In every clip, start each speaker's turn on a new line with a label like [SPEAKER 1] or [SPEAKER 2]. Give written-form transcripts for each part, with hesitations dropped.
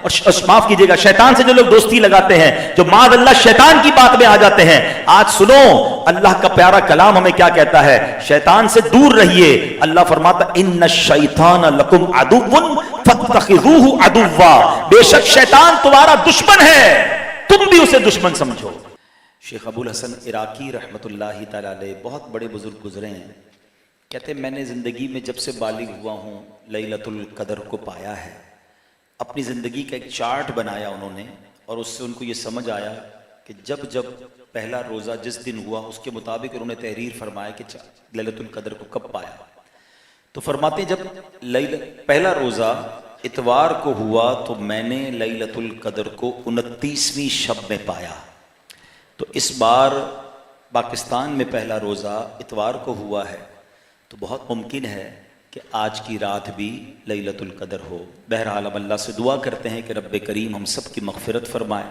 [SPEAKER 1] اور معاف کیجیے گا شیطان سے جو لوگ دوستی لگاتے ہیں، جو معاذ اللہ شیطان کی بات میں آ جاتے ہیں، آج سنو اللہ کا پیارا کلام ہمیں کیا کہتا ہے، شیطان سے دور رہیے۔ اللہ فرماتا ان الشیطان لکم عدو فاتخذوہ عدوا، بے شک شیطان تمہارا دشمن ہے، تم بھی اسے دشمن سمجھو۔ شیخ ابو الحسن عراقی رحمت اللہ تعالی علیہ بہت بڑے بزرگ گزرے ہیں، کہتے ہیں میں نے زندگی میں جب سے بالغ ہوا ہوں لیلۃ القدر کو پایا ہے۔ اپنی زندگی کا ایک چارٹ بنایا انہوں نے، اور اس سے ان کو یہ سمجھ آیا کہ جب جب پہلا روزہ جس دن ہوا اس کے مطابق انہوں نے تحریر فرمایا کہ لیلۃ القدر کو کب پایا۔ تو فرماتے ہیں جب پہلا روزہ اتوار کو ہوا تو میں نے لیلۃ القدر کو 29ویں شب میں پایا۔ تو اس بار پاکستان میں پہلا روزہ اتوار کو ہوا ہے، تو بہت ممکن ہے کہ آج کی رات بھی لیلۃ القدر ہو۔ بہرحال ہم اللہ سے دعا کرتے ہیں کہ رب کریم ہم سب کی مغفرت فرمائے،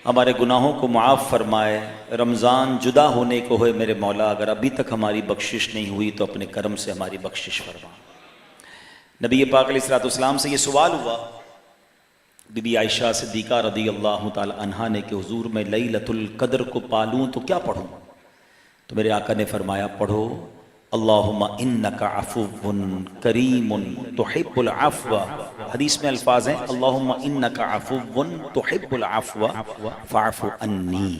[SPEAKER 1] ہمارے گناہوں کو معاف فرمائے۔ رمضان جدا ہونے کو ہوئے میرے مولا، اگر ابھی تک ہماری بخشش نہیں ہوئی تو اپنے کرم سے ہماری بخشش فرما۔ نبی پاک علیہ الصلوۃ والسلام سے یہ سوال ہوا بی بی عائشہ صدیقہ رضی اللہ تعالی عنہا نے کہ حضور میں لیلۃ القدر کو پالوں تو کیا پڑھوں؟ تو میرے آقا نے فرمایا پڑھو اللہم انک عفو کریم تحب العفو۔ حدیث میں الفاظ ہیں اللہم انک عفو تحب العفو فاعف عنی۔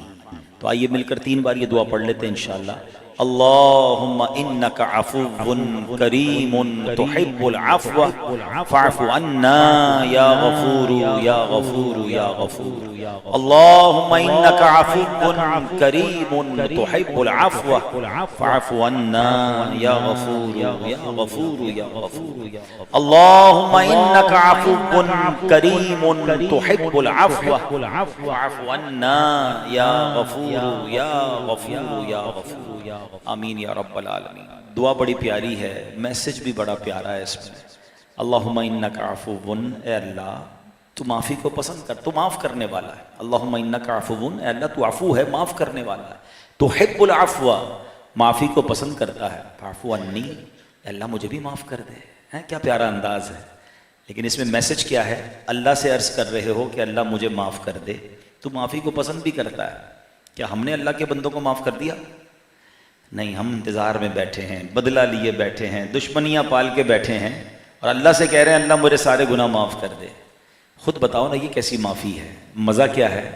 [SPEAKER 1] تو آئیے مل کر 3 بار یہ دعا پڑھ لیتے ہیں انشاءاللہ۔ اللہم انک عفو کریم تحب العفو فاعف عنا یا غفور یا غفور یا غفور۔ اللہم انک عفو کریم تحب العفو فاعف عنا یا غفور یا غفور یا غفور۔ اللہم انک عفو کریم تحب العفو فاعف عنا یا غفور یا غفور یا غفور۔ آمین یا رب العالمین۔ دعا بڑی پیاری ہے، میسج بھی بڑا پیارا ہے اس میں۔ اللہم انک عفو، اے اللہ تو معافی کو پسند کر، تو معاف کرنے والا ہے۔ اللہم انک عفو، اے اللہ تو عفو ہے، معاف کرنے والا ہے۔ تحب العفو، معافی کو پسند کرتا ہے۔ فاعف عنی، اے اللہ مجھے بھی معاف کر دے۔ کیا پیارا انداز ہے، لیکن اس میں میسج کیا ہے؟ اللہ سے عرض کر رہے ہو کہ اللہ مجھے معاف کر دے، تو معافی کو پسند بھی کرتا ہے۔ کیا ہم نے اللہ کے بندوں کو معاف کر دیا؟ نہیں، ہم انتظار میں بیٹھے ہیں، بدلہ لیے بیٹھے ہیں، دشمنیاں پال کے بیٹھے ہیں، اور اللہ سے کہہ رہے ہیں اللہ مجھے سارے گناہ معاف کر دے۔ خود بتاؤ نا یہ کیسی معافی ہے؟ مزہ کیا ہے؟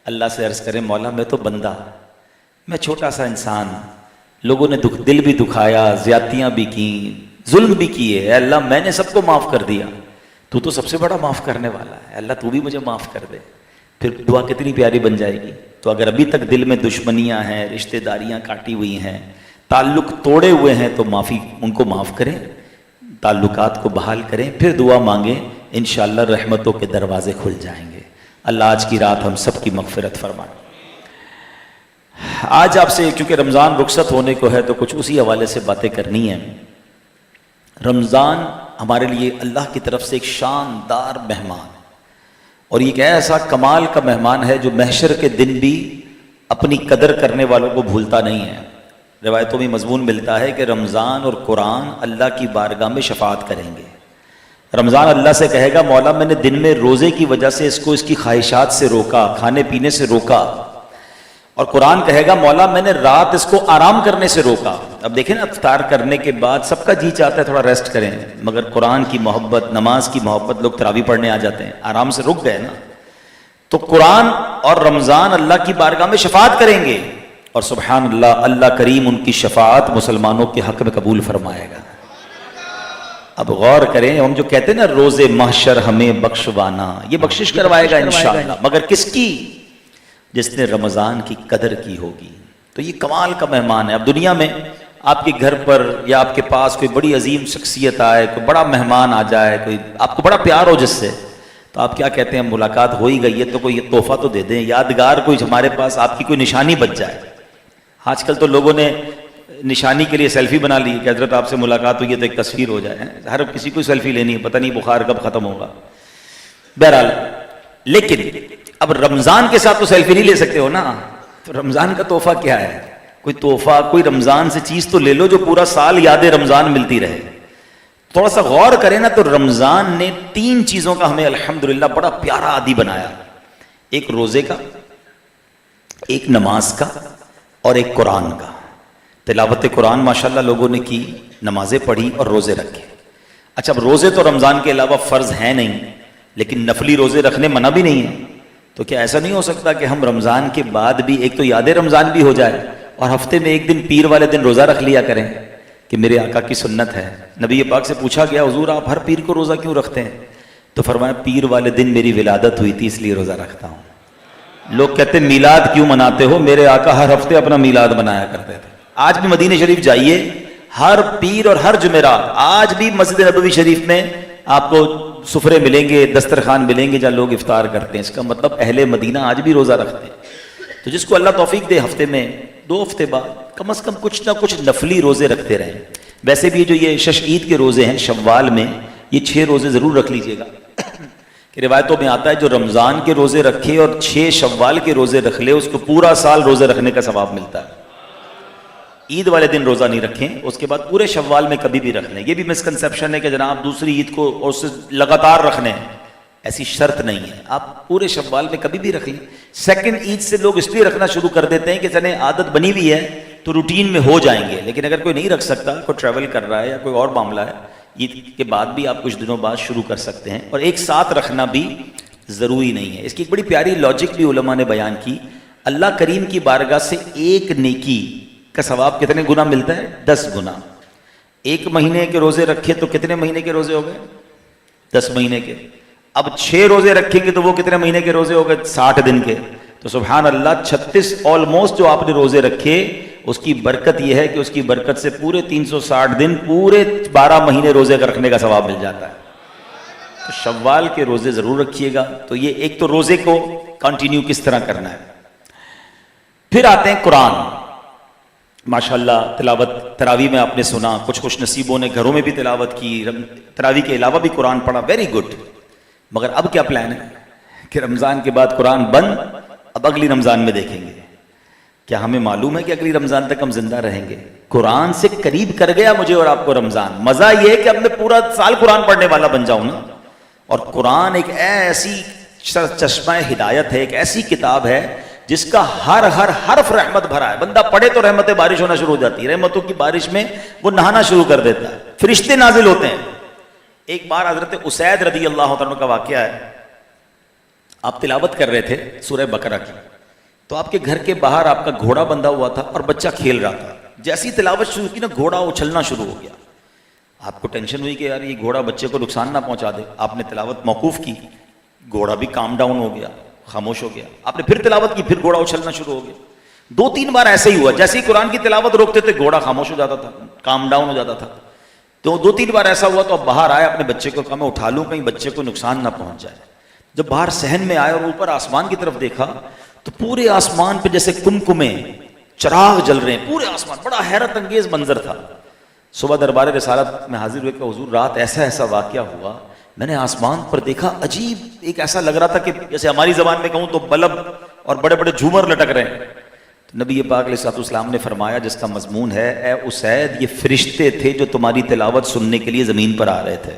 [SPEAKER 1] اللہ سے عرض کریں مولا میں تو بندہ، میں چھوٹا سا انسان، لوگوں نے دل بھی دکھایا، زیادتیاں بھی کیں، ظلم بھی کیے، اے اللہ میں نے سب کو معاف کر دیا، تو سب سے بڑا معاف کرنے والا ہے، اللہ تو بھی مجھے معاف کر دے۔ پھر دعا کتنی پیاری بن جائے گی۔ تو اگر ابھی تک دل میں دشمنیاں ہیں، رشتہ داریاں کاٹی ہوئی ہیں، تعلق توڑے ہوئے ہیں، تو معافی ان کو معاف کریں، تعلقات کو بحال کریں، پھر دعا مانگیں، انشاءاللہ رحمتوں کے دروازے کھل جائیں گے۔ اللہ آج کی رات ہم سب کی مغفرت فرمائے۔ آج آپ سے کیونکہ رمضان رخصت ہونے کو ہے تو کچھ اسی حوالے سے باتیں کرنی ہیں۔ رمضان ہمارے لیے اللہ کی طرف سے ایک شاندار مہمان، اور یہ ایک ایسا کمال کا مہمان ہے جو محشر کے دن بھی اپنی قدر کرنے والوں کو بھولتا نہیں ہے۔ روایتوں میں مضمون ملتا ہے کہ رمضان اور قرآن اللہ کی بارگاہ میں شفاعت کریں گے۔ رمضان اللہ سے کہے گا مولا میں نے دن میں روزے کی وجہ سے اس کو اس کی خواہشات سے روکا، کھانے پینے سے روکا، اور قرآن کہے گا مولا میں نے رات اس کو آرام کرنے سے روکا۔ اب دیکھیں نا افطار کرنے کے بعد سب کا جی چاہتا ہے تھوڑا ریسٹ کریں، مگر قرآن کی محبت، نماز کی محبت، لوگ تراویح پڑھنے آ جاتے ہیں، آرام سے رک گئے نا۔ تو قرآن اور رمضان اللہ کی بارگاہ میں شفاعت کریں گے، اور سبحان اللہ اللہ کریم ان کی شفاعت مسلمانوں کے حق میں قبول فرمائے گا۔ اب غور کریں، ہم جو کہتے ہیں نا روز محشر ہمیں بخشوانا، یہ بخشش کروائے گا انشاءاللہ، مگر کس کی؟ جس نے رمضان کی قدر کی ہوگی۔ تو یہ کمال کا مہمان ہے۔ اب دنیا میں آپ کے گھر پر یا آپ کے پاس کوئی بڑی عظیم شخصیت آئے، کوئی بڑا مہمان آ جائے، کوئی آپ کو بڑا پیار ہو جس سے، تو آپ کیا کہتے ہیں ملاقات ہو ہی گئی ہے تو کوئی تحفہ تو دے دیں، یادگار کوئی ہمارے پاس آپ کی کوئی نشانی بچ جائے۔ آج کل تو لوگوں نے نشانی کے لیے سیلفی بنا لی کہ حضرت آپ سے ملاقات ہوئی ہے تو ایک تصویر ہو جائے، ہر کسی کو سیلفی لینی ہے، پتہ نہیں بخار کب ختم ہوگا۔ بہرحال لیکن اب رمضان کے ساتھ تو سیلفی نہیں لے سکتے ہو نا، تو رمضان کا تحفہ کیا ہے؟ کوئی تحفہ، کوئی رمضان سے چیز تو لے لو جو پورا سال یاد رمضان ملتی رہے۔ تھوڑا سا غور کریں نا تو رمضان نے 3 چیزوں کا ہمیں الحمدللہ بڑا پیارا عادی بنایا. ایک روزے کا، ایک نماز کا، اور ایک قرآن کا. تلاوت قرآن ماشاءاللہ لوگوں نے کی، نمازیں پڑھی اور روزے رکھے. اچھا اب روزے تو رمضان کے علاوہ فرض ہیں نہیں، لیکن نفلی روزے رکھنے منع بھی نہیں ہے. تو کیا ایسا نہیں ہو سکتا کہ ہم رمضان کے بعد بھی ایک تو یاد رمضان بھی ہو جائے اور ہفتے میں ایک دن پیر والے دن روزہ رکھ لیا کریں کہ میرے آقا کی سنت ہے. نبی پاک سے پوچھا گیا حضور آپ ہر پیر کو روزہ کیوں رکھتے ہیں؟ تو فرمایا پیر والے دن میری ولادت ہوئی تھی اس لیے روزہ رکھتا ہوں. لوگ کہتے ہیں میلاد کیوں مناتے ہو؟ میرے آقا ہر ہفتے اپنا میلاد منایا کرتے تھے. آج بھی مدینہ شریف جائیے، ہر پیر اور ہر جمعرات آج بھی مسجد نبوی شریف میں آپ کو سفرے ملیں گے، دسترخوان ملیں گے جہاں لوگ افطار کرتے ہیں. اس کا مطلب اہل مدینہ آج بھی روزہ رکھتے ہیں. تو جس کو اللہ توفیق دے ہفتے میں 2 ہفتے بعد کم از کم کچھ نہ کچھ نفلی روزے رکھتے رہیں. ویسے بھی جو یہ شش عید کے روزے ہیں شوال میں، یہ 6 روزے ضرور رکھ لیجئے گا کہ روایتوں میں آتا ہے جو رمضان کے روزے رکھے اور 6 شوال کے روزے رکھ لے اس کو پورا سال روزے رکھنے کا ثواب ملتا ہے. عید والے دن روزہ نہیں رکھیں، اس کے بعد پورے شوال میں کبھی بھی رکھ لیں. یہ بھی مسکنسیپشن ہے کہ جناب دوسری عید کو اور اسے لگاتار رکھنے ہیں، ایسی شرط نہیں ہے. آپ پورے شوال میں کبھی بھی رکھ لیں. سیکنڈ عید سے لوگ اس لیے رکھنا شروع کر دیتے ہیں کہ چلیں عادت بنی ہوئی ہے تو روٹین میں ہو جائیں گے. لیکن اگر کوئی نہیں رکھ سکتا، کوئی ٹریول کر رہا ہے یا کوئی اور معاملہ ہے، عید کے بعد بھی آپ کچھ دنوں بعد شروع کر سکتے ہیں. اور ایک ساتھ رکھنا بھی ضروری نہیں ہے. اس کی ایک بڑی پیاری لاجک بھی علماء نے بیان کی. اللہ کریم کی بارگاہ سے ایک نیکی کا ثواب کتنے گنا ملتا ہے؟ 10 گنا. 1 مہینے کے روزے رکھے تو کتنے مہینے کے روزے ہو گئے؟ 10 مہینے کے. اب 6 روزے رکھیں گے تو وہ کتنے مہینے کے روزے ہو گئے؟ 60 دن کے. تو سبحان اللہ 36 آلموسٹ جو آپ نے روزے رکھے، اس کی برکت یہ ہے کہ اس کی برکت سے پورے 360 دن پورے 12 مہینے روزے رکھنے کا ثواب مل جاتا ہے. تو شوال کے روزے ضرور رکھیے گا. تو یہ ایک تو روزے کو کنٹینیو کس طرح کرنا ہے. پھر آتے ہیں قرآن. ماشاءاللہ تلاوت تراویح میں آپ نے سنا، کچھ خوش نصیبوں نے گھروں میں بھی تلاوت کی، تراویح کے علاوہ بھی قرآن پڑھا، ویری گڈ. مگر اب کیا پلان ہے کہ رمضان کے بعد قرآن بند، اب اگلی رمضان میں دیکھیں گے. کیا ہمیں معلوم ہے کہ اگلی رمضان تک ہم زندہ رہیں گے؟ قرآن سے قریب کر گیا مجھے اور آپ کو رمضان. مزہ یہ ہے کہ اب میں پورا سال قرآن پڑھنے والا بن جاؤں نا. اور قرآن ایک ایسی چشمہ ہدایت ہے، ایک ایسی کتاب ہے جس کا ہر حرف رحمت بھرا ہے. بندہ پڑھے تو رحمت بارش ہونا شروع ہو جاتی ہے. رحمتوں کی بارش میں وہ نہانا شروع کر دیتا ہے، فرشتے نازل ہوتے ہیں. ایک بار حضرت اسید رضی اللہ عنہ کا واقعہ ہے. آپ تلاوت کر رہے تھے سورہ بقرہ کی، تو آپ کے گھر کے باہر آپ کا گھوڑا بندھا ہوا تھا اور بچہ کھیل رہا تھا. جیسی تلاوت شروع کی نا گھوڑا اچھلنا شروع ہو گیا. آپ کو ٹینشن ہوئی کہ یار یہ گھوڑا بچے کو نقصان نہ پہنچا دے. آپ نے تلاوت موقوف کی، گھوڑا بھی کام ڈاؤن ہو گیا، خاموش ہو گیا. آپ نے پھر تلاوت کی، پھر گھوڑا اچھلنا شروع ہو گیا. 2-3 بار ایسے ہی ہوا. جیسے ہی قرآن کی تلاوت روکتے تھے گھوڑا خاموش ہو جاتا تھا، کام ڈاؤن ہو جاتا تھا. تو 2-3 بار ایسا ہوا تو اب باہر آئے، اپنے بچے کو کہا میں اٹھا لوں کہیں بچے کو نقصان نہ پہنچ جائے. جب باہر صحن میں آئے اور اوپر آسمان کی طرف دیکھا تو پورے آسمان پہ جیسے کمکمے چراغ جل رہے ہیں پورے آسمان. بڑا حیرت انگیز منظر تھا. صبح دربار رسالت میں حاضر ہوئے کہ حضور رات ایسا ایسا واقعہ ہوا، میں نے آسمان پر دیکھا، عجیب ایک ایسا لگ رہا تھا کہ جیسے ہماری زبان میں کہوں تو بلب اور بڑے بڑے جھومر لٹک رہے ہیں. تو نبی پاک علیہ الصلوۃ والسلام نے فرمایا جس کا مضمون ہے، اے اسید یہ فرشتے تھے جو تمہاری تلاوت سننے کے لیے زمین پر آ رہے تھے.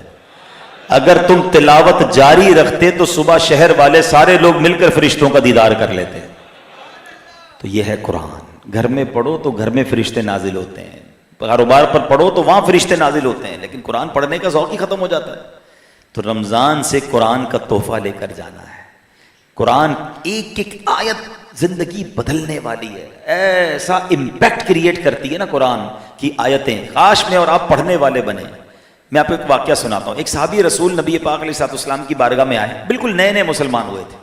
[SPEAKER 1] اگر تم تلاوت جاری رکھتے تو صبح شہر والے سارے لوگ مل کر فرشتوں کا دیدار کر لیتے. تو یہ ہے قرآن. گھر میں پڑھو تو گھر میں فرشتے نازل ہوتے ہیں، کاروبار پر پڑھو تو وہاں فرشتے نازل ہوتے ہیں، لیکن قرآن پڑھنے کا ذوق ہی ختم ہو جاتا ہے. تو رمضان سے قرآن کا تحفہ لے کر جانا ہے. قرآن ایک ایک آیت زندگی بدلنے والی ہے. ایسا امپیکٹ کریٹ کرتی ہے نا قرآن کی آیتیں. کاش میں اور آپ پڑھنے والے بنے. میں آپ کو ایک واقعہ سناتا ہوں. ایک صحابی رسول نبی پاک علیہ الصلوۃ والسلام کی بارگاہ میں آئے، بالکل نئے نئے مسلمان ہوئے تھے.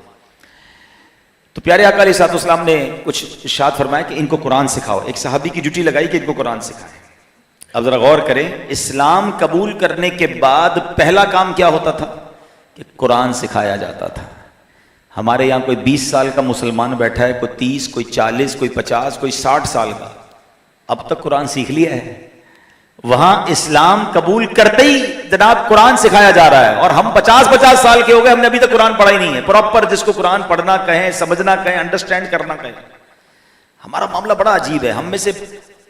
[SPEAKER 1] تو پیارے آقا علیہ الصلوۃ والسلام نے کچھ ارشاد فرمایا کہ ان کو قرآن سکھاؤ. ایک صحابی کی ڈیوٹی لگائی کہ ان کو قرآن سکھائیں. اب ذرا غور کریں، اسلام قبول کرنے کے بعد پہلا کام کیا ہوتا تھا کہ قرآن سکھایا جاتا تھا. ہمارے یہاں کوئی 20 سال کا مسلمان بیٹھا ہے، کوئی 30، کوئی 40، کوئی 50، کوئی 60 سال کا، اب تک قرآن سیکھ لیا ہے. وہاں اسلام قبول کرتے ہی جناب قرآن سکھایا جا رہا ہے، اور ہم 50 سال کے ہو گئے، ہم نے ابھی تک قرآن پڑھا ہی نہیں ہے پراپر. جس کو قرآن پڑھنا کہیں، سمجھنا کہیں، انڈرسٹینڈ کرنا کہیں. ہمارا معاملہ بڑا عجیب ہے. ہم میں سے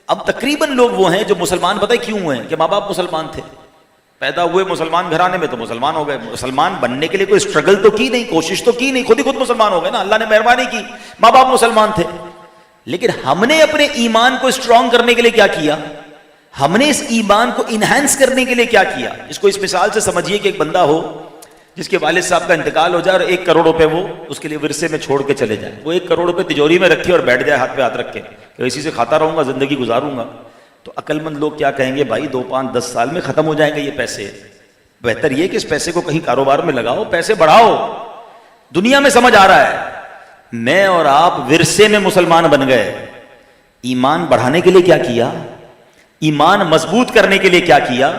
[SPEAKER 1] اب تقریباً لوگ وہ ہیں جو مسلمان پتہ ہے کیوں ہیں؟ کہ ماں باپ مسلمان تھے، پیدا ہوئے مسلمان گھرانے میں تو مسلمان ہو گئے. مسلمان بننے کے لیے کوئی اسٹرگل تو کی نہیں, کوشش تو کی نہیں, خود ہی خود مسلمان ہو گئے نا, اللہ نے مہربانی کی, ماں باپ مسلمان تھے. لیکن ہم نے اپنے ایمان کو اسٹرانگ کرنے کے لیے کیا کیا؟ ہم نے اس ایمان کو انہینس کرنے کے لیے کیا کیا؟ اس کو اس مثال سے سمجھیے کہ ایک بندہ ہو جس کے والد صاحب کا انتقال ہو جائے اور 1 کروڑ روپے وہ اس کے لیے ورثے میں چھوڑ کے چلے جائے. وہ 1 کروڑ روپے تجوری میں رکھے اور بیٹھ جائے ہاتھ پہ ہاتھ رکھ کے کہ اسی سے کھاتا رہوں گا, زندگی گزاروں گا. تو عقل مند لوگ کیا کہیں گے؟ بھائی 2 5 10 سال میں ختم ہو جائیں گے یہ پیسے, بہتر یہ کہ اس پیسے کو کہیں کاروبار میں لگاؤ, پیسے بڑھاؤ. دنیا میں سمجھ آ رہا ہے. میں اور آپ ورثے میں مسلمان بن گئے. ایمان بڑھانے کے لیے کیا کیا؟ ایمان مضبوط کرنے کے لیے کیا کیا؟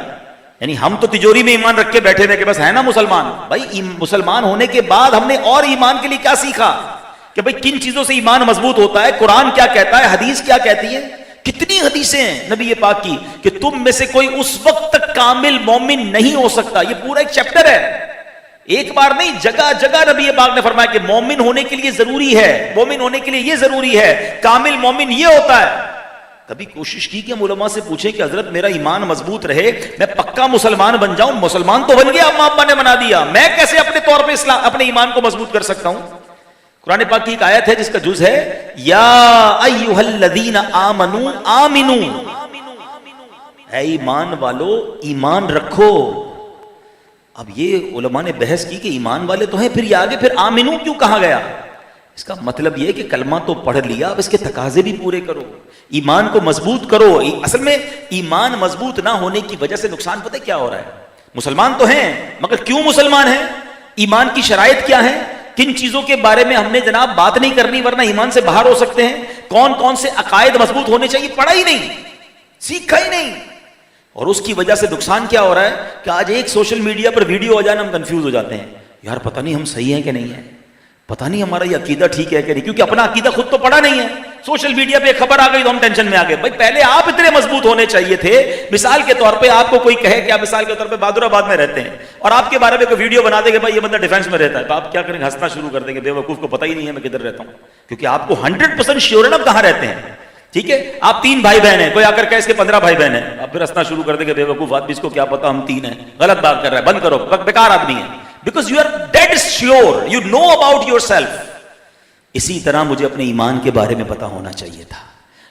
[SPEAKER 1] یعنی ہم تو تجوری میں ایمان رکھ کے بیٹھے رہے کہ بس ہے نا مسلمان. بھائی مسلمان ہونے کے بعد ہم نے اور ایمان کے لیے کیا سیکھا کہ بھائی کن چیزوں سے ایمان مضبوط ہوتا ہے, قرآن کیا کہتا ہے, حدیث کیا کہتی ہے. کتنی حدیثیں ہیں نبی پاک کی کہ تم میں سے کوئی اس وقت تک کامل مومن نہیں ہو سکتا. یہ پورا ایک چیپٹر ہے, ایک بار نہیں, جگہ جگہ نبی پاک نے فرمایا کہ مومن ہونے کے لیے ضروری ہے, مومن ہونے کے لیے یہ ضروری ہے, کامل مومن یہ ہوتا ہے. کبھی کوشش کی کہ ہم علماء سے پوچھیں کہ حضرت میرا ایمان مضبوط رہے, میں پکا مسلمان بن جاؤں. مسلمان تو بن گیا, اما ابا نے بنا دیا, میں کیسے اپنے طور پہ اسلام اپنے ایمان کو مضبوط کر سکتا ہوں؟ قرآن پاک کی ایک آیت ہے جس کا جز ہے یا ایھا الذین آمنوا آمنوا, اے ایمان والو ایمان رکھو. اب یہ علماء نے بحث کی کہ ایمان والے تو ہیں, پھر یہ آگے پھر آمنو کیوں کہا گیا؟ اس کا مطلب یہ کہ کلمہ تو پڑھ لیا, اب اس کے تقاضے بھی پورے کرو, ایمان کو مضبوط کرو. اصل میں ایمان مضبوط نہ ہونے کی وجہ سے نقصان پتہ کیا ہو رہا ہے؟ مسلمان تو ہیں مگر کیوں مسلمان ہیں؟ ایمان کی شرائط کیا ہیں؟ کن چیزوں کے بارے میں ہم نے جناب بات نہیں کرنی ورنہ ایمان سے باہر ہو سکتے ہیں؟ کون کون سے عقائد مضبوط ہونے چاہیے؟ پڑھا ہی نہیں, سیکھا ہی نہیں. اور اس کی وجہ سے نقصان کیا ہو رہا ہے کہ آج ایک سوشل میڈیا پر ویڈیو آ جائے نا ہم کنفیوز ہو جاتے ہیں, یار پتہ نہیں ہم صحیح ہیں کہ نہیں ہیں, پتہ نہیں ہمارا یہ عقیدہ ٹھیک ہے کہ نہیں, کیونکہ اپنا عقیدہ خود تو پڑھا نہیں ہے. سوشل میڈیا پہ خبر آ گئی تو ہم ٹینشن میں آ گئے. بھائی پہلے آپ اتنے مضبوط ہونے چاہیے تھے. مثال کے طور پہ آپ کو کوئی کہے کہ آپ مثال کے طور پہ بہادر آباد میں رہتے ہیں اور آپ کے بارے میں کوئی ویڈیو بنا دے کہ بھائی یہ بندہ ڈیفینس میں رہتا ہے, تو آپ کیا کریں گے؟ ہنسنا شروع کر دیں گے, بے وقوف کو پتہ ہی نہیں ہے میں کدھر رہتا ہوں, کیونکہ آپ کو 100% شیور ہے نا کہاں رہتے ہیں. ٹھیک ہے, آپ 3 بھائی بہن ہیں, کوئی آ کر کہ اس کے 15 بھائی بہن ہیں, آپ پھر ہنسنا شروع کر دیں گے بے وقوف آدمی, اس کو کیا پتا ہم 3 ہیں, غلط بات کر رہا ہے, بند کرو, بیکار آدمی ہے. Because you are dead sure, you know about yourself. اسی طرح مجھے اپنے ایمان کے بارے میں پتا ہونا چاہیے تھا,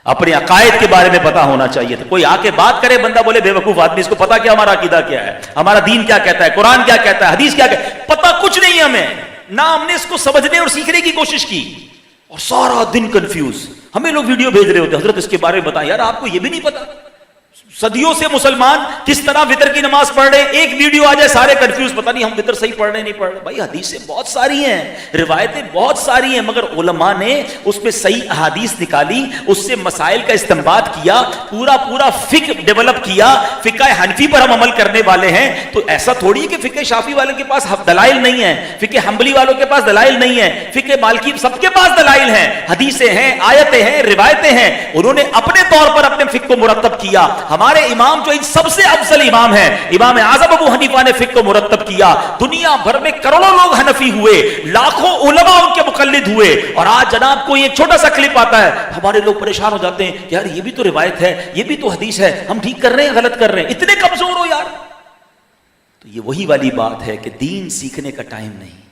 [SPEAKER 1] اپنے عقائد کے بارے میں پتا ہونا چاہیے تھا. کوئی آ کے بات کرے, بندہ بولے بے وقوف آدمی, اس کو پتا کیا ہمارا عقیدہ کیا ہے, ہمارا دین کیا کہتا ہے, قرآن کیا کہتا ہے, حدیث کیا کہتا ہے, پتا کچھ نہیں ہمیں, نہ ہم نے اس کو سمجھنے اور سیکھنے کی کوشش کی, اور سارا دن کنفیوز. ہمیں لوگ ویڈیو بھیج رہے ہوتے ہیں, حضرت اس کے بارے میں بتائیں. یار آپ کو یہ بھی نہیں پتا صدیوں سے مسلمان کس طرح وتر کی نماز پڑھ رہے ہیں, ایک ویڈیو آ جائے سارے کنفیوز, پتہ نہیں ہم وتر صحیح پڑھ رہے ہیں نہیں پڑھ رہے. بھائی حدیثیں بہت ساری ہیں, روایتیں بہت ساری ہیں, مگر علماء نے اس میں صحیح احادیث نکالی, اس سے مسائل کا استنباط کیا, پورا فقہ ڈیولپ کیا. فقہ حنفی پر ہم عمل کرنے والے ہیں, تو ایسا تھوڑی ہے کہ فقہ شافعی والے کے پاس دلائل نہیں ہیں, فقہ حنبلی والوں کے پاس دلائل نہیں ہیں, فقہ مالکی سب کے پاس دلائل ہیں, حدیثیں ہیں, آیتیں ہیں, روایتیں ہیں. انہوں نے اپنے طور پر اپنے فقہ کو مرتب کیا. ہمارے امام جو ان سب سے افضل امام ہیں, امام اعظم ابو حنیفہ نے فقہ کو مرتب کیا. دنیا بھر میں کروڑوں لوگ حنفی ہوئے, لاکھوں علماء ان کے مقلد ہوئے, اور آج جناب کوئی ایک چھوٹا سا کلپ آتا ہے, ہمارے لوگ پریشان ہو جاتے ہیں, یار یہ بھی تو روایت ہے, یہ بھی تو حدیث ہے, ہم ٹھیک کر رہے ہیں غلط کر رہے ہیں, اتنے کمزور ہو یار. تو یہ وہی والی بات ہے کہ دین سیکھنے کا ٹائم نہیں,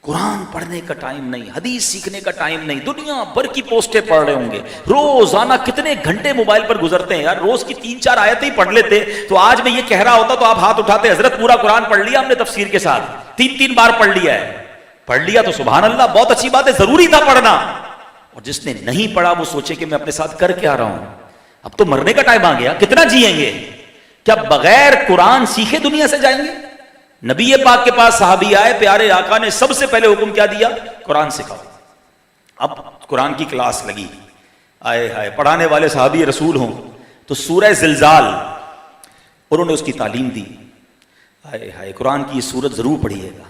[SPEAKER 1] قرآن پڑھنے کا ٹائم نہیں, حدیث سیکھنے کا ٹائم نہیں. دنیا بھر کی پوسٹیں پڑھ رہے ہوں گے, روزانہ کتنے گھنٹے موبائل پر گزرتے ہیں. یار روز کی 3-4 آیتیں ہی پڑھ لیتے تو آج میں یہ کہہ رہا ہوتا تو آپ ہاتھ اٹھاتے, حضرت پورا قرآن پڑھ لیا ہم نے تفسیر کے ساتھ, 3 بار پڑھ لیا ہے. پڑھ لیا تو سبحان اللہ, بہت اچھی بات ہے, ضروری تھا پڑھنا. اور جس نے نہیں پڑھا وہ سوچے کہ میں اپنے ساتھ کر کے آ رہا ہوں, اب تو مرنے کا ٹائم آ گیا, کتنا جیئیں گے؟ کیا بغیر قرآن سیکھے دنیا سے جائیں گے؟ نبی پاک کے پاس صحابی آئے, پیارے آقا نے سب سے پہلے حکم کیا دیا؟ قرآن سکھاؤ. اب قرآن کی کلاس لگی, آئے ہائے, پڑھانے والے صحابی رسول ہوں تو سورہ زلزال انہوں نے اس کی تعلیم دی. آئے ہائے, قرآن کی یہ سورت ضرور پڑھیے گا.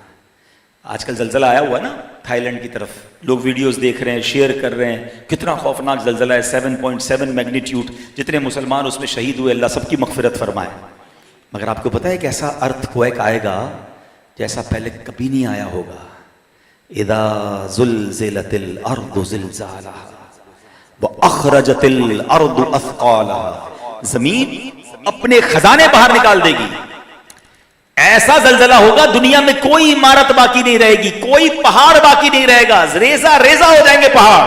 [SPEAKER 1] آج کل زلزلہ آیا ہوا ہے نا تھائی لینڈ کی طرف, لوگ ویڈیوز دیکھ رہے ہیں, شیئر کر رہے ہیں, کتنا خوفناک زلزلہ ہے, 7.7 میگنیٹیوڈ, جتنے مسلمان اس میں شہید ہوئے, اللہ سب کی مغفرت فرمائے. مگر آپ کو پتا ہے کہ ایسا ارتھ کویک آئے گا جیسا پہلے کبھی نہیں آیا ہوگا. اذا زلزلت الارض زلزالها واخرجت الارض اثقالها, زمین اپنے خزانے باہر نکال دے گی, ایسا زلزلہ ہوگا دنیا میں کوئی عمارت باقی نہیں رہے گی, کوئی پہاڑ باقی نہیں رہے گا, ریزہ ریزہ ہو جائیں گے پہاڑ,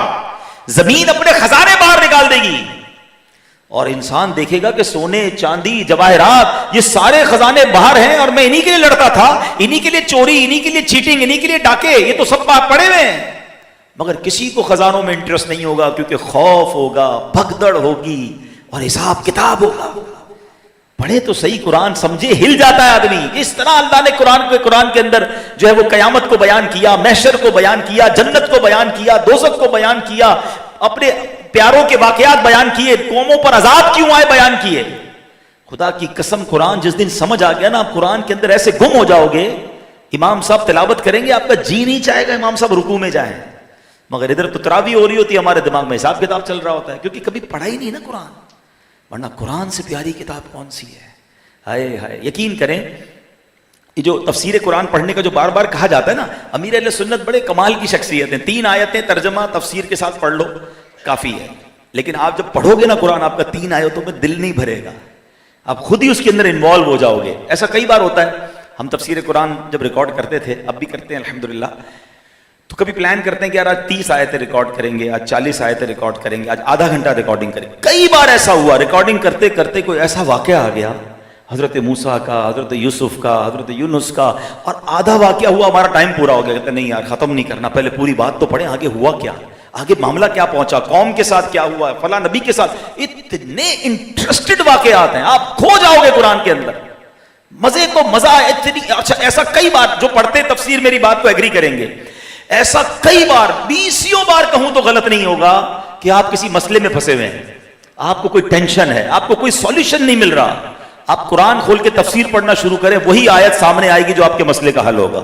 [SPEAKER 1] زمین اپنے خزانے باہر نکال دے گی, اور انسان دیکھے گا کہ سونے چاندی جواہرات یہ سارے خزانے باہر ہیں, اور میں انہی کے لیے لڑتا تھا, انہی کے لیے چوری, انہی کے لیے چیٹنگ, انہی کے لیے ڈاکے, یہ تو سب پڑے ہوئے ہیں, مگر کسی کو خزانوں میں انٹرسٹ نہیں ہوگا, کیونکہ خوف ہوگا, بھگدڑ ہوگی, اور حساب کتاب ہوگا. پڑھے تو صحیح قرآن, سمجھے, ہل جاتا ہے آدمی. اس طرح اللہ نے قرآن کے اندر جو ہے وہ قیامت کو بیان کیا, محشر کو بیان کیا, جنت کو بیان کیا, دوزخ کو بیان کیا, اپنے پیاروں کے واقعات بیان کیے, قوموں پر عذاب کیوں آئے بیان کیے. خدا کی قسم قرآن جس دن سمجھ آ گیا نا, آپ قرآن کے اندر ایسے گم ہو جاؤ گے. امام صاحب تلاوت کریں گے, آپ کا جی نہیں چاہے گا امام صاحب رکوع میں جائیں, مگر ادھر تو تراویح ہو رہی ہوتی ہے, ہمارے دماغ میں حساب کتاب چل رہا ہوتا ہے, کیونکہ کبھی پڑھا ہی نہیں نا قرآن. ورنہ قرآن سے پیاری کتاب کون سی ہے. ہائے ہائے, یقین کریں یہ جو تفسیر قرآن پڑھنے کا جو بار بار کہا جاتا ہے نا, امیر اہل سنت بڑے کمال کی شخصیت ہیں. 3 آیتیں ترجمہ تفسیر کے ساتھ پڑھ لو کافی ہے, لیکن آپ جب پڑھو گے نا قرآن, آپ کا 3 آیتوں میں دل نہیں بھرے گا, آپ خود ہی اس کے اندر انوالو ہو جاؤ گے. ایسا کئی بار ہوتا ہے. ہم تفسیر قرآن جب ریکارڈ کرتے تھے, اب بھی کرتے ہیں الحمدللہ, تو کبھی پلان کرتے ہیں کہ یار آج 30 آیتیں ریکارڈ کریں گے, آج 40 آیتیں ریکارڈ کریں گے, آج آدھا گھنٹہ ریکارڈنگ کریں گے. کئی بار ایسا ہوا ریکارڈنگ کرتے کرتے کوئی ایسا واقعہ آ گیا, حضرت موسیٰ کا, حضرت یوسف کا, حضرت یونس کا, اور آدھا واقعہ ہوا, ہمارا ٹائم پورا ہو گیا. کہتے نہیں یار ختم نہیں کرنا, پہلے پوری بات تو پڑھیں, آگے ہوا کیا, آگے معاملہ کیا پہنچا, قوم کے ساتھ کیا ہوا, فلاں نبی کے ساتھ. اتنے انٹرسٹڈ واقعات ہیں, آپ کھو جاؤ گے قرآن کے اندر, مزے کو مزہ. اچھا ایسا کئی بار جو پڑھتے تفسیر میری بات کو ایگری کریں گے, ایسا کئی بار 20 بار کہوں تو غلط نہیں ہوگا کہ آپ کسی مسئلے میں پھنسے ہوئے ہیں, آپ کو کوئی ٹینشن ہے, آپ کو کوئی سولوشن نہیں مل رہا, آپ قرآن کھول کے تفسیر پڑھنا شروع کریں, وہی آیت سامنے آئے گی جو آپ کے مسئلے کا حل ہوگا.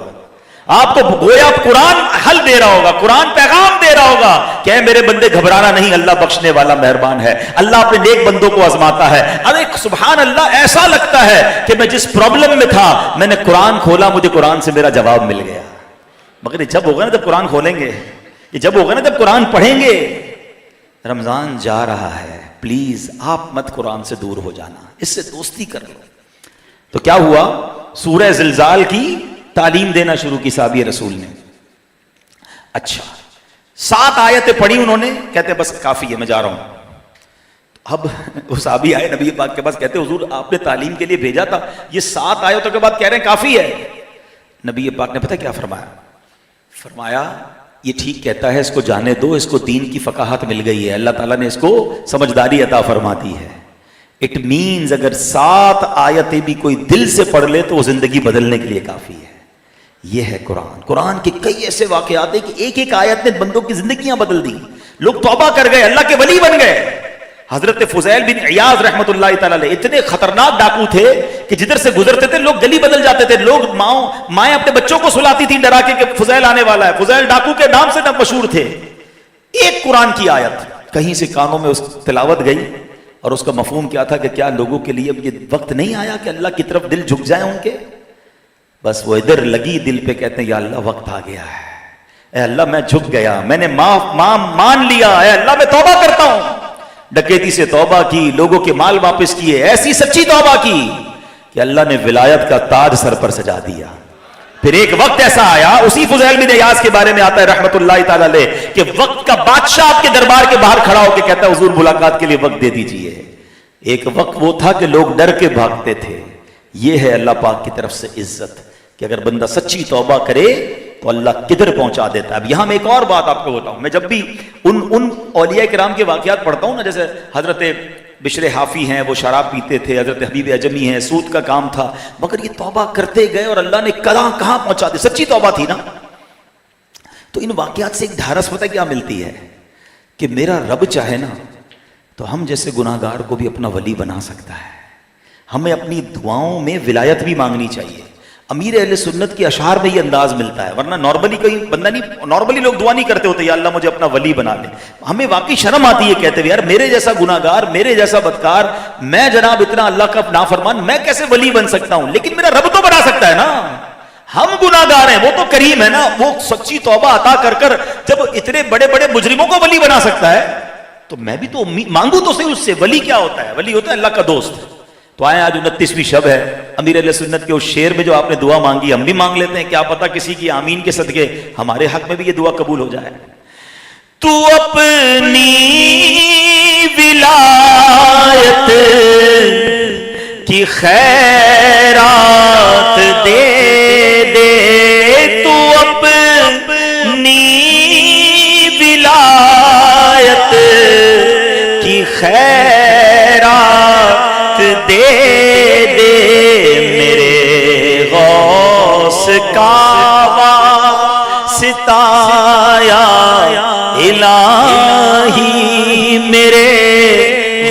[SPEAKER 1] آپ کو گویا قرآن حل دے رہا ہوگا, قرآن پیغام دے رہا ہوگا کہ اے میرے بندے گھبرانا نہیں, اللہ بخشنے والا مہربان ہے, اللہ اپنے نیک بندوں کو آزماتا ہے. ارے سبحان اللہ, ایسا لگتا ہے کہ میں جس پرابلم میں تھا میں نے قرآن کھولا, مجھے قرآن سے میرا جواب مل گیا. مگر یہ جب ہوگا نا جب قرآن کھولیں گے, یہ جب ہوگا نا جب قرآن پڑھیں گے. رمضان جا رہا ہے, پلیز آپ مت قرآن سے دور ہو جانا, اس سے دوستی کر لو. تو کیا ہوا, سورہ زلزال کی تعلیم دینا شروع کی صحابی رسول نے. اچھا 7 آیتیں پڑھی انہوں نے, کہتے بس کافی ہے میں جا رہا ہوں. اب وہ صحابی آئے نبی پاک کے پاس, کہتے حضور آپ نے تعلیم کے لیے بھیجا تھا, یہ 7 آیتوں کے بعد کہہ رہے ہیں کافی ہے. نبی پاک نے پتہ کیا فرمایا, فرمایا یہ ٹھیک کہتا ہے, اس کو جانے دو, اس کو دین کی فقاہت مل گئی ہے, اللہ تعالیٰ نے اس کو سمجھداری عطا فرما دی ہے. اٹ مینز اگر 7 آیتیں بھی کوئی دل سے پڑھ لے تو وہ زندگی بدلنے کے لیے کافی ہے. یہ ہے قرآن. قرآن کے کئی ایسے واقعات ہیں کہ ایک ایک آیت نے بندوں کی زندگیاں بدل دی, لوگ توبہ کر گئے, اللہ کے ولی بن گئے. حضرت فضیل بن عیاض رحمۃ اللہ تعالیٰ علیہ اتنے خطرناک ڈاکو تھے کہ جدھر سے گزرتے تھے لوگ گلی بدل جاتے تھے. لوگ مائیں اپنے بچوں کو سلاتی تھیں ڈرا کے کہ فضیل آنے والا ہے. فضیل ڈاکو کے نام سے مشہور تھے. ایک قرآن کی آیت کہیں سے کانوں میں اس تلاوت گئی, اور اس کا مفہوم کیا تھا کہ کیا لوگوں کے لیے اب یہ وقت نہیں آیا کہ اللہ کی طرف دل جھک جائیں ان کے. بس وہ ادھر لگی دل پہ, کہتے ہیں یا اللہ وقت آ گیا ہے, اے اللہ میں جھک گیا, میں نے مان لیا, اے اللہ میں توبہ کرتا ہوں. ڈکیتی سے توبہ کی, لوگوں کے مال واپس کیے, ایسی سچی توبہ کی کہ اللہ نے ولایت کا تاج سر پر سجا دیا. پھر ایک وقت ایسا آیا, اسی فضیل بن عیاض کے بارے میں آتا ہے رحمت اللہ تعالی علیہ, کہ وقت کا بادشاہ آپ کے دربار کے باہر کھڑا ہو کے کہتا ہے حضور ملاقات کے لیے وقت دے دیجئے. ایک وقت وہ تھا کہ لوگ ڈر کے بھاگتے تھے. یہ ہے اللہ پاک کی طرف سے عزت کہ اگر بندہ سچی توبہ کرے تو اللہ کدھر پہنچا دیتا ہے. اب یہاں میں ایک اور بات آپ کو بتاؤں, میں جب بھی ان اولیاء کرام کے واقعات پڑھتا ہوں نا, جیسے حضرت بشر حافی ہیں, وہ شراب پیتے تھے, حضرت حبیب اعجمی ہیں, سود کا کام تھا, مگر یہ توبہ کرتے گئے اور اللہ نے کہاں پہنچا دی, سچی توبہ تھی نا. تو ان واقعات سے ایک ڈھارس پتہ کیا ملتی ہے کہ میرا رب چاہے نا تو ہم جیسے گناہگار کو بھی اپنا ولی بنا سکتا ہے. ہمیں اپنی دعاؤں میں ولایت بھی مانگنی چاہیے. امیر اہل سنت کے اشعار میں یہ انداز ملتا ہے, ورنہ نارملی کوئی بندہ نہیں, نارملی لوگ دعا نہیں کرتے ہوتے یا اللہ مجھے اپنا ولی بنا لے. ہمیں واقعی شرم آتی ہے کہتے ہوئے, یار میرے جیسا گناہگار, میرے جیسا بدکار, میں جناب اتنا اللہ کا نافرمان, میں کیسے ولی بن سکتا ہوں؟ لیکن میرا رب تو بنا سکتا ہے نا. ہم گناہگار ہیں, وہ تو کریم ہے نا, وہ سچی توبہ عطا کر جب اتنے بڑے بڑے مجرموں کو ولی بنا سکتا ہے تو میں بھی تو مانگوں تو صحیح اس سے. ولی کیا ہوتا ہے؟ ولی ہوتا ہے اللہ کا دوست. تو آئے آج 29ویں شب ہے, امیر اہل سنت کے اس شعر میں جو آپ نے دعا مانگی ہم بھی مانگ لیتے ہیں, کیا پتہ کسی کی آمین کے صدقے ہمارے حق میں بھی یہ دعا قبول ہو جائے. تو اپنی ولایت کی خیرات دے دے, تو اپنی ولایت کی خیرات دے دے, میرے غوث کا واسطہ یا الہی, میرے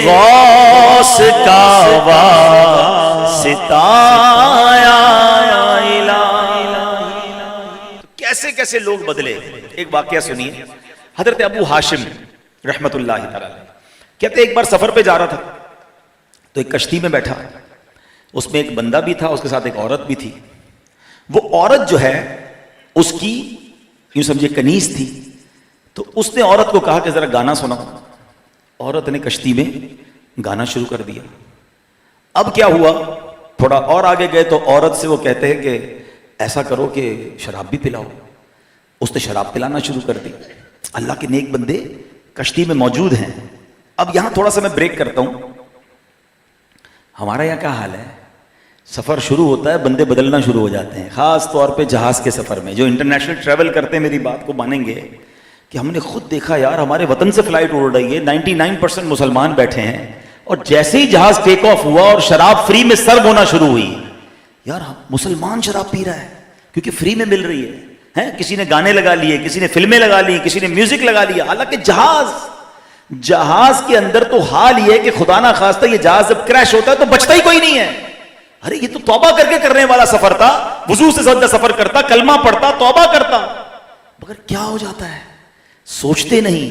[SPEAKER 1] غوث کا واسطہ یا الہی. کیسے کیسے لوگ بدلے. ایک واقعہ سنیے, حضرت ابو ہاشم رحمت اللہ تعالی کہتے ایک بار سفر پہ جا رہا تھا تو ایک کشتی میں بیٹھا, اس میں ایک بندہ بھی تھا, اس کے ساتھ ایک عورت بھی تھی. وہ عورت جو ہے اس کی یوں سمجھے کنیز تھی, تو اس نے عورت کو کہا کہ ذرا گانا سناؤ. عورت نے کشتی میں گانا شروع کر دیا. اب کیا ہوا, تھوڑا اور آگے گئے تو عورت سے وہ کہتے ہیں کہ ایسا کرو کہ شراب بھی پلاؤ. اس نے شراب پلانا شروع کر دی. اللہ کے نیک بندے کشتی میں موجود ہیں. اب یہاں تھوڑا سا میں بریک کرتا ہوں. ہمارا یہاں کیا حال ہے, سفر شروع ہوتا ہے بندے بدلنا شروع ہو جاتے ہیں, خاص طور پہ جہاز کے سفر میں. جو انٹرنیشنل ٹریول کرتے ہیں میری بات کو مانیں گے کہ ہم نے خود دیکھا یار ہمارے وطن سے فلائٹ اڑ رہی ہے, 99% مسلمان بیٹھے ہیں, اور جیسے ہی جہاز ٹیک آف ہوا اور شراب فری میں سرو ہونا شروع ہوئی, یار مسلمان شراب پی رہا ہے کیونکہ فری میں مل رہی ہے. کسی نے گانے لگا لیے, کسی نے فلمیں لگا لی, کسی نے میوزک لگا لیا. حالانکہ جہاز کے اندر تو حال یہ ہے کہ خدا نہ خواستہ یہ جہاز جب کریش ہوتا ہے تو بچتا ہی کوئی نہیں ہے. ارے یہ تو توبہ کر کے کرنے والا سفر تھا, وضو سے سفر کرتا, کلمہ پڑھتا, توبہ کرتا, مگر کیا ہو جاتا ہے سوچتے نہیں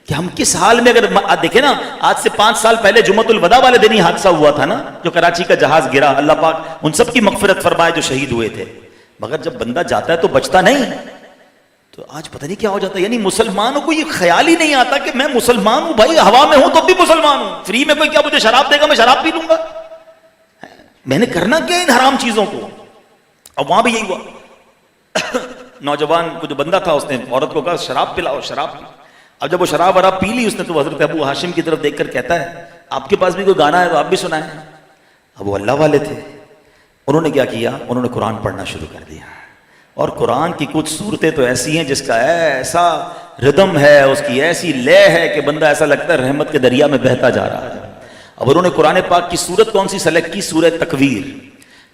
[SPEAKER 1] کہ ہم کس حال میں. اگر دیکھیں نا, آج سے 5 سال پہلے جمعۃ الوداع والے دن ہی حادثہ ہوا تھا نا, جو کراچی کا جہاز گرا, اللہ پاک ان سب کی مغفرت فرمائے جو شہید ہوئے تھے. مگر جب بندہ جاتا ہے تو بچتا نہیں. تو آج پتہ نہیں کیا ہو جاتا ہے, یعنی مسلمانوں کو یہ خیال ہی نہیں آتا کہ میں مسلمان ہوں بھائی, ہوا میں ہوں تو بھی مسلمان ہوں. فری میں کوئی کیا مجھے شراب دے گا میں شراب پی لوں گا, میں نے کرنا کیا ان حرام چیزوں کو. اب وہاں بھی یہی ہوا, نوجوان کو جو بندہ تھا اس نے عورت کو کہا شراب پلاؤ, شراب پی. اب جب وہ شراب وراب پی لی اس نے تو حضرت ابو ہاشم کی طرف دیکھ کر کہتا ہے آپ کے پاس بھی کوئی گانا ہے تو آپ بھی سنائیں. اب وہ اللہ والے تھے, انہوں نے کیا کیا, انہوں نے قرآن پڑھنا شروع کر دیا. اور قرآن کی کچھ صورتیں تو ایسی ہیں جس کا ایسا ردم ہے, اس کی ایسی لے ہے کہ بندہ ایسا لگتا ہے رحمت کے دریا میں بہتا جا رہا ہے. اب انہوں نے قرآن پاک کی سورت کون سی سلیکٹ کی, سورہ تکویر,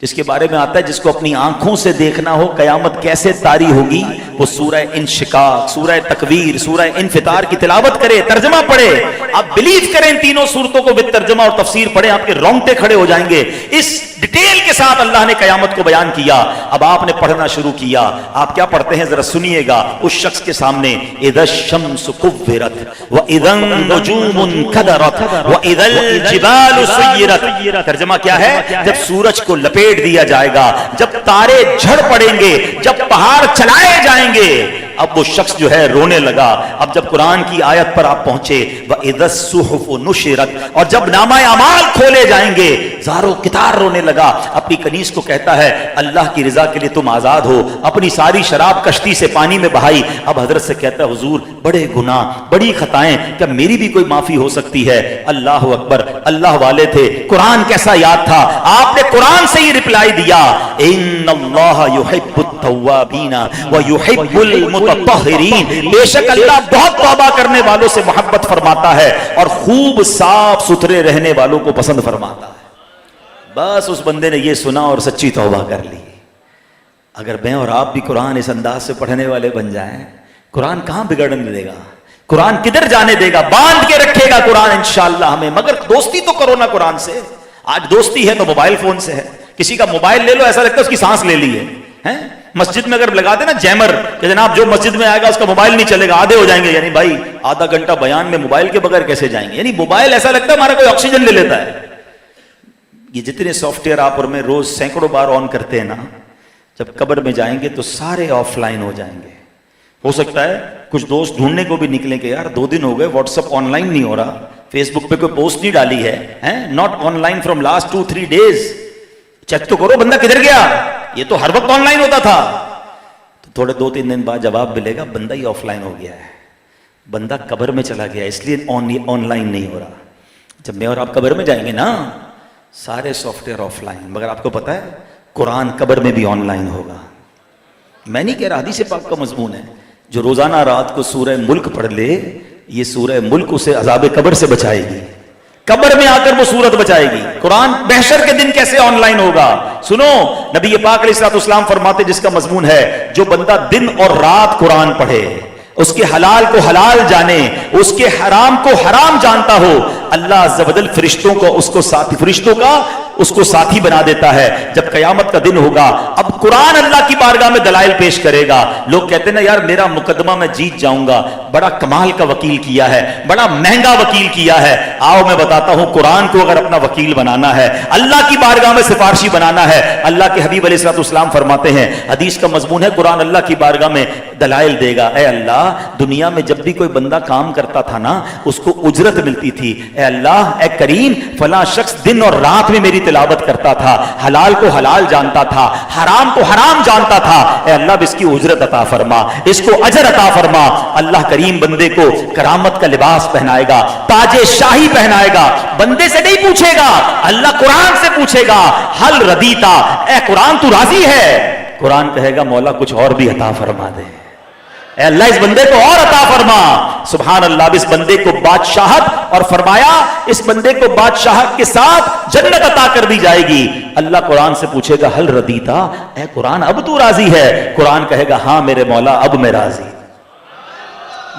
[SPEAKER 1] جس کے بارے میں آتا ہے جس کو اپنی آنکھوں سے دیکھنا ہو قیامت کیسے طاری ہوگی, وہ سورہ انشقاق, سورہ تکویر, سورہ انفطار کی تلاوت کرے, ترجمہ پڑھے. آپ بلیو کریں ان تینوں سورتوں کو ترجمہ اور تفسیر پڑھیں, آپ کے رونگٹے کھڑے ہو جائیں گے. اس ڈیٹیل کے ساتھ اللہ نے قیامت کو بیان کیا. اب آپ نے پڑھنا شروع کیا. آپ کیا پڑھتے ہیں ذرا سنیے گا. اس شخص کے سامنے اذا الشمس كورت واذا النجوم انكدرت واذا الجبال سيرت. ترجمہ کیا ہے, جب سورج کو لپیٹ دیا جائے گا, جب تارے جھڑ پڑیں گے, جب پہاڑ چلائے جائیں گے. اب وہ شخص جو ہے رونے لگا. اب جب قرآن کی آیت پر آپ پہنچے وَإِذَا الصُّحُفُ نُشِرَتْ, اور جب نامہ اعمال کھولے جائیں گے, زارو کتار رونے لگا. اپنی کنیز کو کہتا ہے اللہ کی رضا کے لیے تم آزاد ہو. اپنی ساری شراب کشتی سے پانی میں بہائی. اب حضرت سے کہتا ہے حضور بڑے گناہ, بڑی خطائیں, کیا میری بھی کوئی معافی ہو سکتی ہے؟ اللہ اکبر, اللہ والے تھے. قرآن کیسا یاد تھا, آپ نے قرآن سے ہی رپلائی دیا ان اللہ یحب التوابین ویحب المتطہرین. بے شک اللہ بہت توبہ کرنے والوں سے محبت فرماتا ہے اور خوب صاف ستھرے رہنے والوں کو پسند فرماتا ہے. بس اس بندے نے یہ سنا اور سچی توبہ کر لی. اگر میں اور آپ بھی قرآن اس انداز سے پڑھنے والے بن جائیں, قرآن کہاں بگڑنے دے گا, قرآن کدھر جانے دے گا, باندھ کے رکھے گا قرآن انشاءاللہ ہمیں. مگر دوستی تو کرو نا قرآن سے. آج دوستی ہے تو موبائل فون سے ہے. کسی کا موبائل لے لو ایسا لگتا ہے اس کی سانس لے لی ہے. مسجد میں اگر لگاتے نا جیمر کہ جناب جو مسجد میں آئے گا اس کا موبائل نہیں چلے گا, آدھے ہو جائیں گے. یعنی بھائی آدھا گھنٹہ بیان میں موبائل کے بغیر کیسے جائیں گے؟ یعنی موبائل ایسا لگتا ہے ہمارا کوئی آکسیجن لے لیتا ہے. یہ جتنے سافٹ ویئر آپ اور میں روز سینکڑوں بار آن کرتے ہیں نا, جب قبر میں جائیں گے تو سارے آف لائن ہو جائیں گے. ہو سکتا ہے کچھ دوست ڈھونڈنے کو بھی نکلیں کہ یار 2 دن ہو گئے واٹس ایپ آن لائن نہیں ہو رہا, فیس بک پہ کوئی پوسٹ نہیں ڈالی ہے, not on line from last 2-3 days, check تو کرو بندہ کدھر گیا. یہ تو ہر وقت آن لائن ہوتا تھا. تو تھوڑے 2-3 دن بعد جواب ملے گا بندہ ہی آف لائن ہو گیا ہے, بندہ قبر میں چلا گیا, اس لیے آن لائن نہیں ہو رہا. جب میں اور آپ قبر میں جائیں گے نا, سارے سافٹ ویئر آف لائن, مگر آپ کو پتا ہے قرآن قبر میں بھی آن لائن ہوگا. میں نہیں کہہ رہا, حدیث پاک کا مضمون ہے. جو روزانہ رات کو سورہ ملک پڑھ لے, یہ سورہ ملک اسے عذاب قبر سے بچائے گی, قبر میں آ کر وہ سورت بچائے گی. قرآن محشر کے دن کیسے آن لائن ہوگا؟ سنو, نبی پاک علیہ الصلوۃ والسلام فرماتے, جس کا مضمون ہے جو بندہ دن اور رات قرآن پڑھے, اس کے حلال کو حلال جانے, اس کے حرام کو حرام جانتا ہو, اللہ عز و جل فرشتوں کو اس کو ساتھی بنا دیتا ہے. جب قیامت کا دن ہوگا, اب قرآن اللہ کی بارگاہ میں دلائل پیش کرے گا. لوگ کہتے ہیں نا یار میرا مقدمہ میں جیت جاؤں گا, بڑا کمال کا وکیل کیا ہے, بڑا مہنگا وکیل کیا ہے. آؤ میں بتاتا ہوں, قرآن کو اگر اپنا وکیل بنانا ہے, اللہ کی بارگاہ میں سفارشی بنانا ہے, اللہ کے حبیب علیہ الصلوۃ والسلام فرماتے ہیں, حدیث کا مضمون ہے قرآن اللہ کی بارگاہ میں دلائل دے گا. اے اللہ, دنیا میں جب بھی کوئی بندہ کام کرتا تھا نا, اس کو اجرت ملتی تھی. اے اللہ, اے کریم, فلاں شخص دن اور رات میں میری تلاوت کرتا تھا, حلال کو حلال جانتا تھا, حرام کو حرام جانتا تھا. اے اللہ, اب اس کی اجرت عطا فرما, اس کو اجر عطا فرما. اللہ کریم بندے کو کرامت کا لباس پہنائے گا, تاج شاہی پہنائے گا. بندے سے نہیں پوچھے گا, اللہ قرآن سے پوچھے گا, حل ردیتا, اے قرآن تو راضی ہے؟ قرآن کہے گا مولا کچھ اور بھی عطا فرما دے. اے اللہ, اس بندے کو اور عطا فرما. سبحان اللہ. اب اس بندے کو بادشاہت, اور فرمایا اس بندے کو بادشاہت کے ساتھ جنت عطا کر دی جائے گی. اللہ قرآن سے پوچھے گا حل ردیتا, اے قرآن اب تو راضی ہے؟ قرآن کہے گا ہاں میرے مولا, اب میں راضی.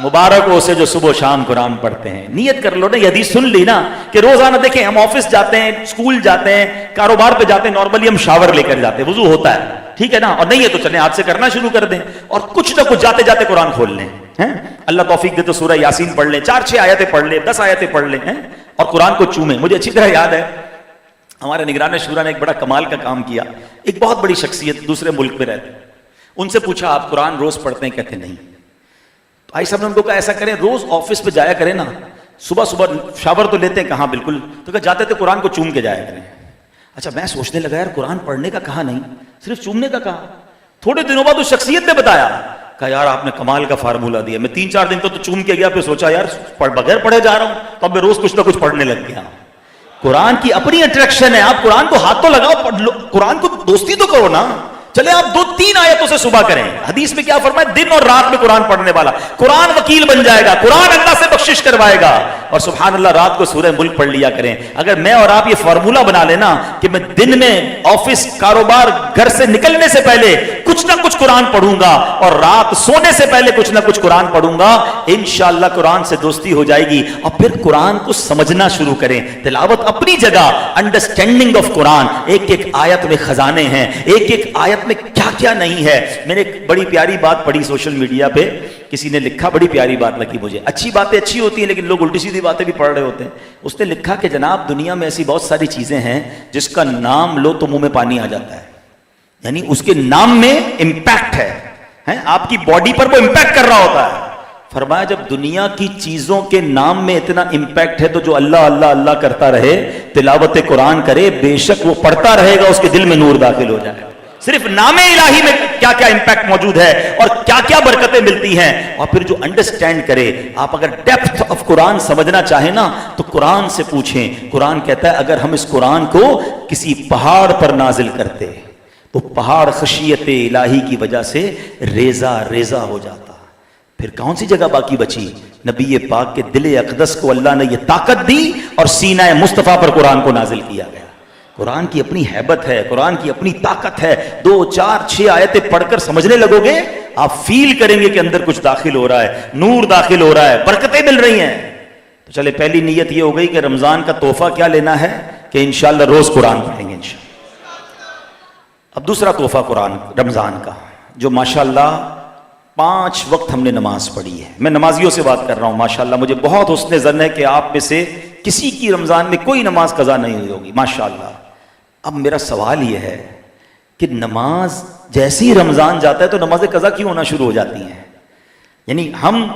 [SPEAKER 1] مبارک ہو اسے جو صبح و شام قرآن پڑھتے ہیں. نیت کر لو نا, یہ حدیث سن لی نا, کہ روزانہ دیکھیں ہم آفس جاتے ہیں, اسکول جاتے ہیں, کاروبار پہ جاتے ہیں, نارملی ہم شاور لے کر جاتے ہیں, وضو ہوتا ہے, ٹھیک ہے نا, اور نہیں ہے تو چلیں آج سے کرنا شروع کر دیں, اور کچھ نہ کچھ جاتے جاتے قرآن کھول لیں. اللہ توفیق دے تو سورہ یاسین پڑھ لیں, 4-6 آیتیں پڑھ لیں, 10 آیتیں پڑھ لیں, اور قرآن کو چومیں. مجھے اچھی طرح یاد ہے ہمارے نگران شورا نے ایک بڑا کمال کا کام کیا. ایک بہت بڑی شخصیت دوسرے ملک میں رہتے, ان سے پوچھا آپ قرآن روز پڑھتے ہیں؟ کہتے نہیں. تو آئی صاحب نے ان کو کہا ایسا کریں, روز آفس پہ جایا کریں نا, صبح صبح شاور تو لیتے ہیں, کہاں بالکل, تو کہا جاتے تھے قرآن کو چوم کے جایا کریں. اچھا, میں سوچنے لگا یار قرآن پڑھنے کا کہا نہیں, صرف چومنے کا کہا. تھوڑے دنوں بعد اس شخصیت نے بتایا, کہا یار آپ نے کمال کا فارمولہ دیا. میں 3-4 دن تو چوم کے گیا, پھر سوچا یار بغیر پڑھے جا رہا ہوں, تو اب میں روز کچھ نہ کچھ پڑھنے لگ گیا. قرآن کی اپنی اٹریکشن ہے, آپ قرآن کو ہاتھ تو لگاؤ, پڑھ لو, قرآن کو دوستی تو کرو نا. چلے آپ 2-3 آیتوں سے صبح کریں. حدیث میں کیا فرمایا, دن اور رات میں قرآن پڑھنے والا قرآن وکیل بن جائے گا, قرآن اللہ سے بخشش کروائے گا. اور سبحان اللہ, رات کو سورہ ملک پڑھ لیا کریں. اگر میں اور آپ یہ فارمولہ بنا لینا کہ میں دن میں آفس, کاروبار, گھر سے نکلنے سے پہلے کچھ نہ کچھ قرآن پڑھوں گا, اور رات سونے سے پہلے کچھ نہ کچھ قرآن پڑھوں گا, انشاءاللہ قرآن سے دوستی ہو جائے گی. اور پھر قرآن کو سمجھنا شروع کریں. تلاوت اپنی جگہ, انڈرسٹینڈنگ آف قرآن, ایک ایک آیت میں خزانے ہیں, ایک ایک آیت میں کیا کیا نہیں ہے. میں نے ایک بڑی پیاری بات پڑھی سوشل میڈیا پہ, کسی نے لکھا, بڑی پیاری بات لگی مجھے. اچھی باتیں اچھی ہوتی ہیں لیکن لوگ الٹی سیدھی باتیں بھی پڑھ رہے ہوتے ہیں. اس نے لکھا کہ جناب دنیا میں ایسی بہت ساری چیزیں ہیں جس کا نام لو تو منہ میں پانی آ جاتا ہے, یعنی اس کے نام میں امپیکٹ ہے, آپ کی باڈی پر وہ امپیکٹ کر رہا ہوتا ہے. فرمایا جب دنیا کی چیزوں کے نام میں اتنا امپیکٹ ہے تو جو اللہ اللہ اللہ کرتا رہے, تلاوت قرآن کرے, بے شک وہ پڑھتا رہے گا, اس کے دل میں نور داخل ہو جائے گا. صرف نام الہی میں کیا کیا امپیکٹ موجود ہے اور کیا کیا برکتیں ملتی ہیں. اور پھر جو انڈرسٹینڈ کرے, آپ اگر ڈیپتھ آف قرآن سمجھنا چاہیں نا تو قرآن سے پوچھیں. قرآن کہتا ہے اگر ہم اس قرآن کو کسی پہاڑ پر نازل کرتے تو پہاڑ خشیت الہی کی وجہ سے ریزہ ریزہ ہو جاتا. پھر کون سی جگہ باقی بچی؟ نبی پاک کے دل اقدس کو اللہ نے یہ طاقت دی اور سینہ مصطفیٰ پر قرآن کو نازل کیا گیا. قرآن کی اپنی ہیبت ہے, قرآن کی اپنی طاقت ہے. 2-4-6 آیتیں پڑھ کر سمجھنے لگو گے, آپ فیل کریں گے کہ اندر کچھ داخل ہو رہا ہے, نور داخل ہو رہا ہے, برکتیں مل رہی ہیں. تو چلے پہلی نیت یہ ہو گئی کہ رمضان کا تحفہ کیا لینا ہے, کہ انشاءاللہ روز قرآن پڑھیں گے انشاءاللہ. اب دوسرا تحفہ قرآن رمضان کا, جو ماشاءاللہ 5 وقت ہم نے نماز پڑھی ہے. میں نمازیوں سے بات کر رہا ہوں, ماشاءاللہ مجھے بہت حسن ظن ہے کہ آپ میں سے کسی کی رمضان میں کوئی نماز قضا نہیں ہوئی ہوگی ماشاءاللہ. اب میرا سوال یہ ہے کہ نماز جیسے ہی رمضان جاتا ہے تو نماز قضا کیوں ہونا شروع ہو جاتی ہیں؟ یعنی ہم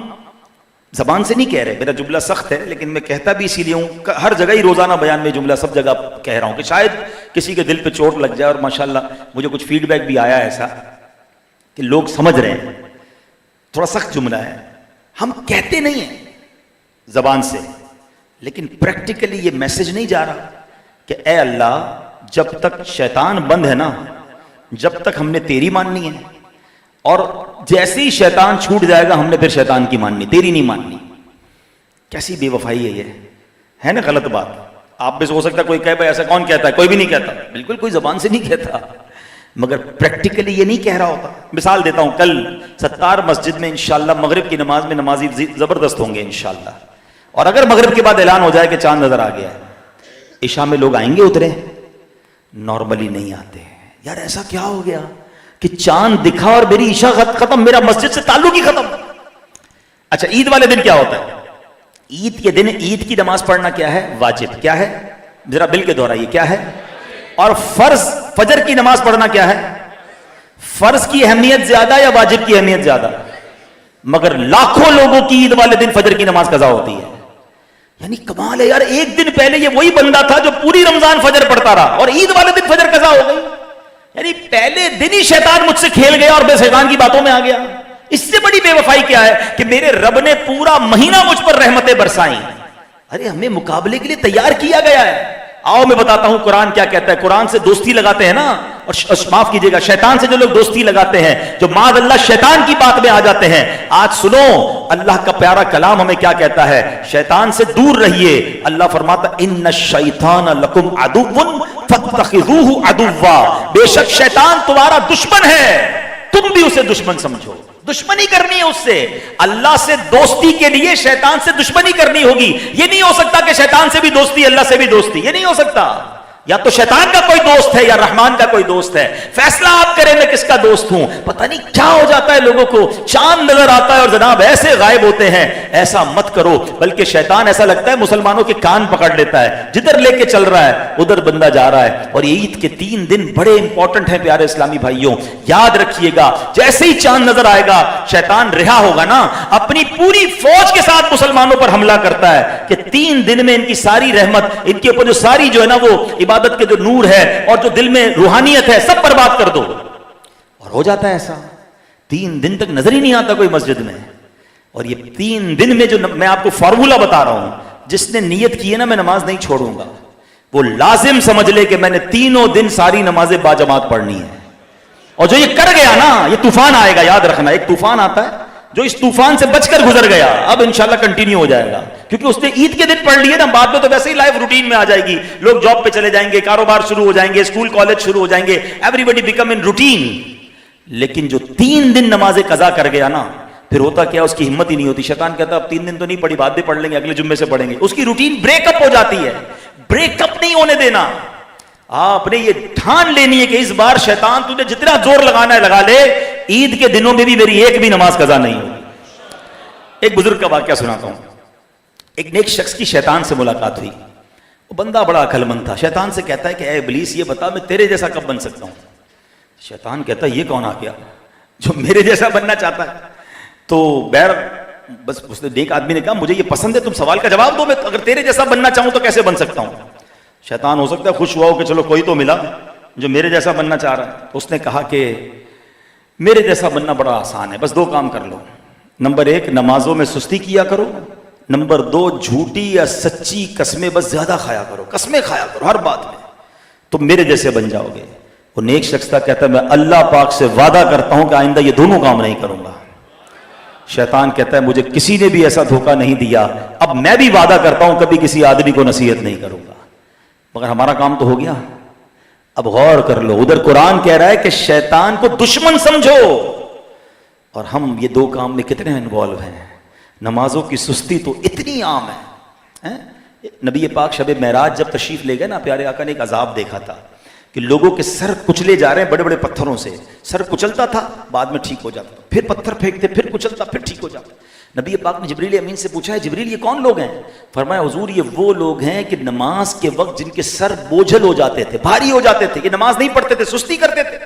[SPEAKER 1] زبان سے نہیں کہہ رہے، میرا جملہ سخت ہے لیکن میں کہتا بھی اسی لیے ہوں، ہر جگہ ہی روزانہ بیان میں جملہ سب جگہ کہہ رہا ہوں کہ شاید کسی کے دل پہ چوٹ لگ جائے، اور ماشاءاللہ مجھے کچھ فیڈ بیک بھی آیا ایسا کہ لوگ سمجھ رہے ہیں، تھوڑا سخت جملہ ہے، ہم کہتے نہیں ہیں زبان سے لیکن پریکٹیکلی یہ میسج نہیں جا رہا کہ اے اللہ جب تک شیطان بند ہے نا، جب تک ہم نے تیری ماننی ہے، اور جیسے ہی شیطان چھوٹ جائے گا ہم نے پھر شیطان کی ماننی، تیری نہیں ماننی۔ کیسی بے وفائی ہے یہ، ہے نا غلط بات۔ آپ میں سے ہو سکتا ہے کوئی کہے بھائی ایسا کون کہتا ہے، کوئی بھی نہیں کہتا، بالکل کوئی زبان سے نہیں کہتا، مگر پریکٹیکلی یہ نہیں کہہ رہا ہوتا۔ مثال دیتا ہوں، کل ستار مسجد میں انشاءاللہ مغرب کی نماز میں نمازی زبردست ہوں گے انشاءاللہ، اور اگر مغرب کے بعد اعلان ہو جائے کہ چاند نظر آ گیا ہے، عشاء میں لوگ آئیں گے اترے؟ نارملی نہیں آتے۔ یار ایسا کیا ہو گیا کہ چاند دکھا اور میری عشاء ختم، میرا مسجد سے تعلق ہی ختم۔ اچھا عید والے دن کیا ہوتا ہے؟ عید کے دن عید کی نماز پڑھنا کیا ہے؟ واجب۔ کیا ہے؟ ذرا بل کے دہرائیے، کیا ہے؟ اور فرض فجر کی نماز پڑھنا کیا ہے؟ فرض کی اہمیت زیادہ یا واجب کی اہمیت زیادہ؟ مگر لاکھوں لوگوں کی عید والے دن فجر کی نماز قضا ہوتی ہے۔ یعنی کمال ہے یار، ایک دن پہلے یہ وہی بندہ تھا جو پوری رمضان فجر پڑھتا رہا اور عید والے دن فجر قضا ہو گئی۔ یعنی پہلے دن ہی شیطان مجھ سے کھیل گیا اور میں شیطان کی باتوں میں آ گیا۔ اس سے بڑی بے وفائی کیا ہے کہ میرے رب نے پورا مہینہ مجھ پر رحمتیں برسائیں۔ ارے ہمیں مقابلے کے لیے تیار کیا گیا ہے۔ آؤ میں بتاتا ہوں قرآن کیا کہتا ہے۔ قرآن سے دوستی لگاتے ہیں نا، اور معاف کیجیے گا شیطان سے جو لوگ دوستی لگاتے ہیں، جو معاذ اللہ شیطان کی بات میں آ جاتے ہیں، آج سنو اللہ کا پیارا کلام ہمیں کیا کہتا ہے۔ شیطان سے دور رہیے۔ اللہ فرماتا ان الشیطان لکم عدو فاتخذوہ عدوا، بے شک شیطان تمہارا دشمن ہے، تم بھی اسے دشمن سمجھو۔ دشمنی کرنی ہے اس سے، اللہ سے دوستی کے لیے شیطان سے دشمنی کرنی ہوگی۔ یہ نہیں ہو سکتا کہ شیطان سے بھی دوستی اللہ سے بھی دوستی، یہ نہیں ہو سکتا۔ یا تو شیطان کا کوئی دوست ہے یا رحمان کا کوئی دوست ہے، فیصلہ آپ کریں میں کس کا دوست ہوں۔ پتہ نہیں کیا ہو جاتا ہے لوگوں کو، چاند نظر آتا ہے اور جناب ایسے غائب ہوتے ہیں۔ ایسا مت کرو، بلکہ شیطان ایسا لگتا ہے مسلمانوں کے کان پکڑ لیتا ہے، جدھر لے کے چل رہا ہے ادھر بندہ جا رہا ہے۔ اور یہ عید کے 3 دن بڑے امپورٹنٹ ہیں پیارے اسلامی بھائیوں، یاد رکھیے گا۔ جیسے ہی چاند نظر آئے گا شیطان رہا ہوگا نا، اپنی پوری فوج کے ساتھ مسلمانوں پر حملہ کرتا ہے کہ 3 دن میں ان کی ساری رحمت، ان کے اوپر جو ساری جو ہے نا وہ عبادت کے جو نور ہے اور جو دل میں روحانیت ہے سب برباد کر دو۔ اور ہو جاتا ہے ایسا، 3 دن تک نظر ہی نہیں آتا کوئی مسجد میں۔ اور یہ 3 دن میں جو میں آپ کو فارمولہ بتا رہا ہوں، جس نے نیت کی ہے نا میں نماز نہیں چھوڑوں گا، وہ لازم سمجھ لے کہ میں نے 3 دن ساری نمازیں باجماعت پڑھنی ہے۔ اور جو یہ کر گیا نا، یہ طوفان آئے گا، یاد رکھنا ایک طوفان آتا ہے، جو اس طوفان سے بچ کر گزر گیا اب انشاءاللہ کنٹینیو ہو جائے گا، کیونکہ اس نے عید کے دن پڑھ لیے نا، بعد میں تو ویسے ہی لائف روٹین میں آ جائے گی، لوگ جاب پہ چلے جائیں گے، کاروبار شروع ہو جائیں گے، اسکول کالج شروع ہو جائیں گے، ایوری بڈی بیکم ان روٹین۔ لیکن جو 3 دن نمازیں قضا کر گیا نا، پھر ہوتا کیا، اس کی ہمت ہی نہیں ہوتی۔ شیطان کہتا اب 3 دن تو نہیں پڑھی، بعد میں پڑھ لیں گے، اگلے جمعے سے پڑھیں گے۔ اس کی روٹین بریک اپ ہو جاتی ہے۔ بریک اپ نہیں ہونے دینا، آپ نے یہ ٹھان لینی ہے کہ اس بار شیطان تجھے جتنا زور لگانا ہے لگا لے، عید کے دنوں میں بھی میری ایک بھی نماز قضا نہیں ہوگی۔ ایک بزرگ کا واقعہ سناتا ہوں۔ ایک نیک شخص کی شیطان سے ملاقات ہوئی، وہ بندہ بڑا عقل مند تھا۔ شیطان سے کہتا ہے کہ اے ابلیس یہ بتا میں تیرے جیسا کب بن سکتا ہوں؟ شیطان کہتا ہے یہ کون آ گیا جو میرے جیسا بننا چاہتا ہے؟ تو بہر بس اس نے نیک آدمی نے کہا مجھے یہ پسند ہے، تم سوال کا جواب دو، میں اگر تیرے جیسا بننا چاہوں تو کیسے بن سکتا ہوں؟ شیطان ہو سکتا ہے خوش ہوا ہو کہ چلو کوئی تو ملا جو میرے جیسا بننا چاہ رہا ہے۔ اس نے کہا کہ میرے جیسا بننا بڑا آسان ہے، بس 2 کام کر لو۔ نمبر 1 نمازوں میں سستی کیا کرو، نمبر 2 جھوٹی یا سچی قسمیں بس زیادہ کھایا کرو، قسمیں کھایا کرو ہر بات میں، تم میرے جیسے بن جاؤ گے۔ وہ نیک شخص تھا، کہتا ہے میں اللہ پاک سے وعدہ کرتا ہوں کہ آئندہ یہ دونوں کام نہیں کروں گا۔ شیطان کہتا ہے مجھے کسی نے بھی ایسا دھوکہ نہیں دیا، اب میں بھی وعدہ کرتا ہوں کبھی کسی آدمی کو نصیحت نہیں کروں گا۔ مگر ہمارا کام تو ہو گیا، اب غور کر لو، ادھر قرآن کہہ رہا ہے کہ شیطان کو دشمن سمجھو، اور ہم یہ 2 کام میں کتنے انوالو ہیں۔ نمازوں کی سستی تو اتنی عام ہے۔ نبی پاک شب معراج جب تشریف لے گئے نا، پیارے آقا نے ایک عذاب دیکھا تھا کہ لوگوں کے سر کچلے جا رہے ہیں بڑے بڑے پتھروں سے، سر کچلتا تھا بعد میں ٹھیک ہو جاتا، پھر پتھر پھینکتے پھر کچلتا پھر ٹھیک ہو جاتا۔ نبی پاک نے جبریل امین سے پوچھا ہے جبریل یہ کون لوگ ہیں؟ فرمایا حضور یہ وہ لوگ ہیں کہ نماز کے وقت جن کے سر بوجھل ہو جاتے تھے، بھاری ہو جاتے تھے، یہ نماز نہیں پڑھتے تھے، سستی کرتے تھے۔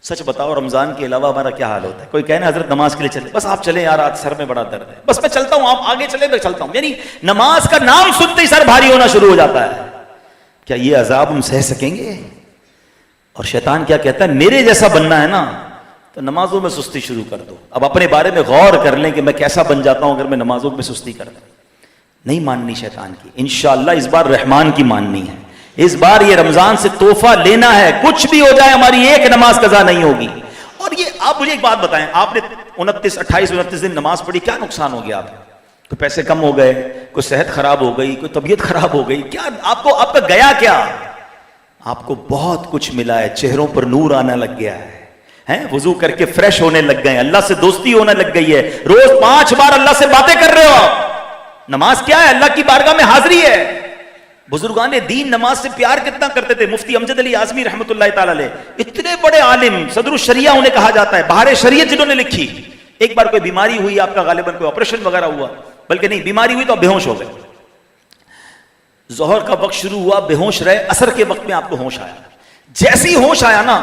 [SPEAKER 1] سچ بتاؤ رمضان کے علاوہ ہمارا کیا حال ہوتا ہے؟ کوئی کہنا حضرت نماز کے لیے چلے، بس آپ چلیں یار آج سر میں بڑا درد ہے، بس میں چلتا ہوں، آپ آگے چلیں میں چلتا ہوں، یعنی نماز کا نام سنتے ہی سر بھاری ہونا شروع ہو جاتا ہے. کیا یہ عذاب ہم سہ سکیں گے؟ اور شیطان کیا کہتا ہے، میرے جیسا بننا ہے نا تو نمازوں میں سستی شروع کر دو. اب اپنے بارے میں غور کر لیں کہ میں کیسا بن جاتا ہوں اگر میں نمازوں میں سستی کر دوں. نہیں ماننی شیطان کی، انشاءاللہ اس بار رحمان کی ماننی ہے. اس بار یہ رمضان سے تحفہ لینا ہے، کچھ بھی ہو جائے ہماری ایک نماز قضا نہیں ہوگی. اور یہ آپ مجھے ایک بات بتائیں، آپ نے 28-29 دن نماز پڑھی، کیا نقصان ہو گیا آپ کو؟ کوئی پیسے کم ہو گئے، کوئی صحت خراب ہو گئی، کوئی طبیعت خراب ہو گئی، کیا آپ کا گیا کیا؟ آپ کو بہت کچھ ملا ہے. چہروں پر نور آنا لگ گیا ہے، وضو کر کے فریش ہونے لگ گئے ہیں، اللہ سے دوستی ہونے لگ گئی ہے، روز 5 بار اللہ سے باتیں کر رہے ہو آپ. نماز کیا ہے؟ اللہ کی بارگاہ میں حاضری ہے. بزرگان دین نماز سے پیار کتنا کرتے تھے. مفتی امجد علی اعظمی رحمۃ اللہ تعالی علیہ، اتنے بڑے عالم، صدر الشریعہ انہیں کہا جاتا ہے، بہار شریعت جنہوں نے لکھی. ایک بار کوئی بیماری ہوئی آپ کا، غالباً کوئی آپریشن وغیرہ ہوا، بلکہ نہیں بیماری ہوئی تو آپ بے ہوش ہو گئے. ظہر کا وقت شروع ہوا، بے ہوش رہے، عصر کے وقت میں آپ کو ہوش آیا. جیسے ہی ہوش آیا نا،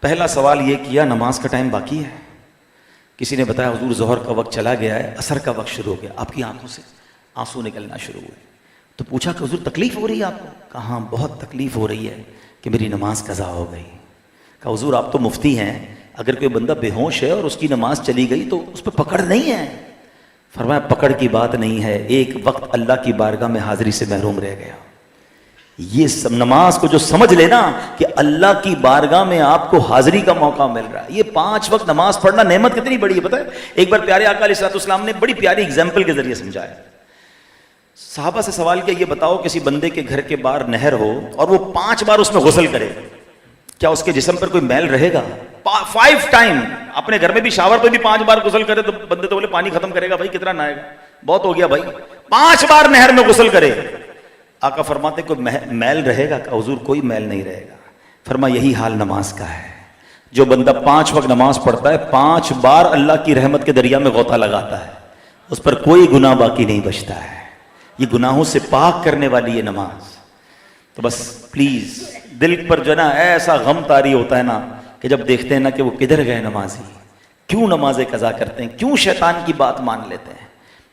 [SPEAKER 1] پہلا سوال یہ کیا نماز کا ٹائم باقی ہے؟ کسی نے بتایا حضور ظہر کا وقت چلا گیا ہے، عصر کا وقت شروع ہو گیا. آپ کی آنکھوں سے آنسو نکلنا شروع ہوئے. تو پوچھا کہ حضور تکلیف ہو رہی ہے آپ کو؟ کہا بہت تکلیف ہو رہی ہے کہ میری نماز قضا ہو گئی. کہا حضور آپ تو مفتی ہیں، اگر کوئی بندہ بے ہوش ہے اور اس کی نماز چلی گئی تو اس پہ پکڑ نہیں ہے؟ فرمایا پکڑ کی بات نہیں ہے، ایک وقت اللہ کی بارگاہ میں حاضری سے محروم رہ گیا. یہ نماز کو جو سمجھ لینا کہ اللہ کی بارگاہ میں آپ کو حاضری کا موقع مل رہا ہے. یہ 5 وقت نماز پڑھنا نعمت کتنی بڑی ہے پتہ ہے؟ ایک بار پیارے آقا علیہ الصلوۃ والسلام نے بڑی پیاری اگزامپل کے ذریعے سمجھایا. صحابہ سے سوال کیا، یہ بتاؤ کسی بندے کے گھر کے باہر نہر ہو اور وہ 5 بار اس میں غسل کرے، کیا اس کے جسم پر کوئی میل رہے گا؟ 5 ٹائم. اپنے گھر میں بھی شاور پہ بھی 5 بار غسل کرے تو بندے تو بولے پانی ختم کرے گا بھائی، کتنا نہائے گا، بہت ہو گیا بھائی. 5 بار نہر میں غسل کرے. آقا فرماتے کوئی میل رہے گا؟ کہ حضور کوئی میل نہیں رہے گا. فرما یہی حال نماز کا ہے. جو بندہ 5 وقت نماز پڑھتا ہے، 5 بار اللہ کی رحمت کے دریا میں غوطہ لگاتا ہے، اس پر کوئی گناہ باقی نہیں بچتا ہے. یہ گناہوں سے پاک کرنے والی یہ نماز. تو بس پلیز دل پر جو ہے نا ایسا غم طاری ہوتا ہے نا کہ جب دیکھتے ہیں نا کہ وہ کدھر گئے نمازی، کیوں نمازیں قضا کرتے ہیں، کیوں شیطان کی بات مان لیتے ہیں.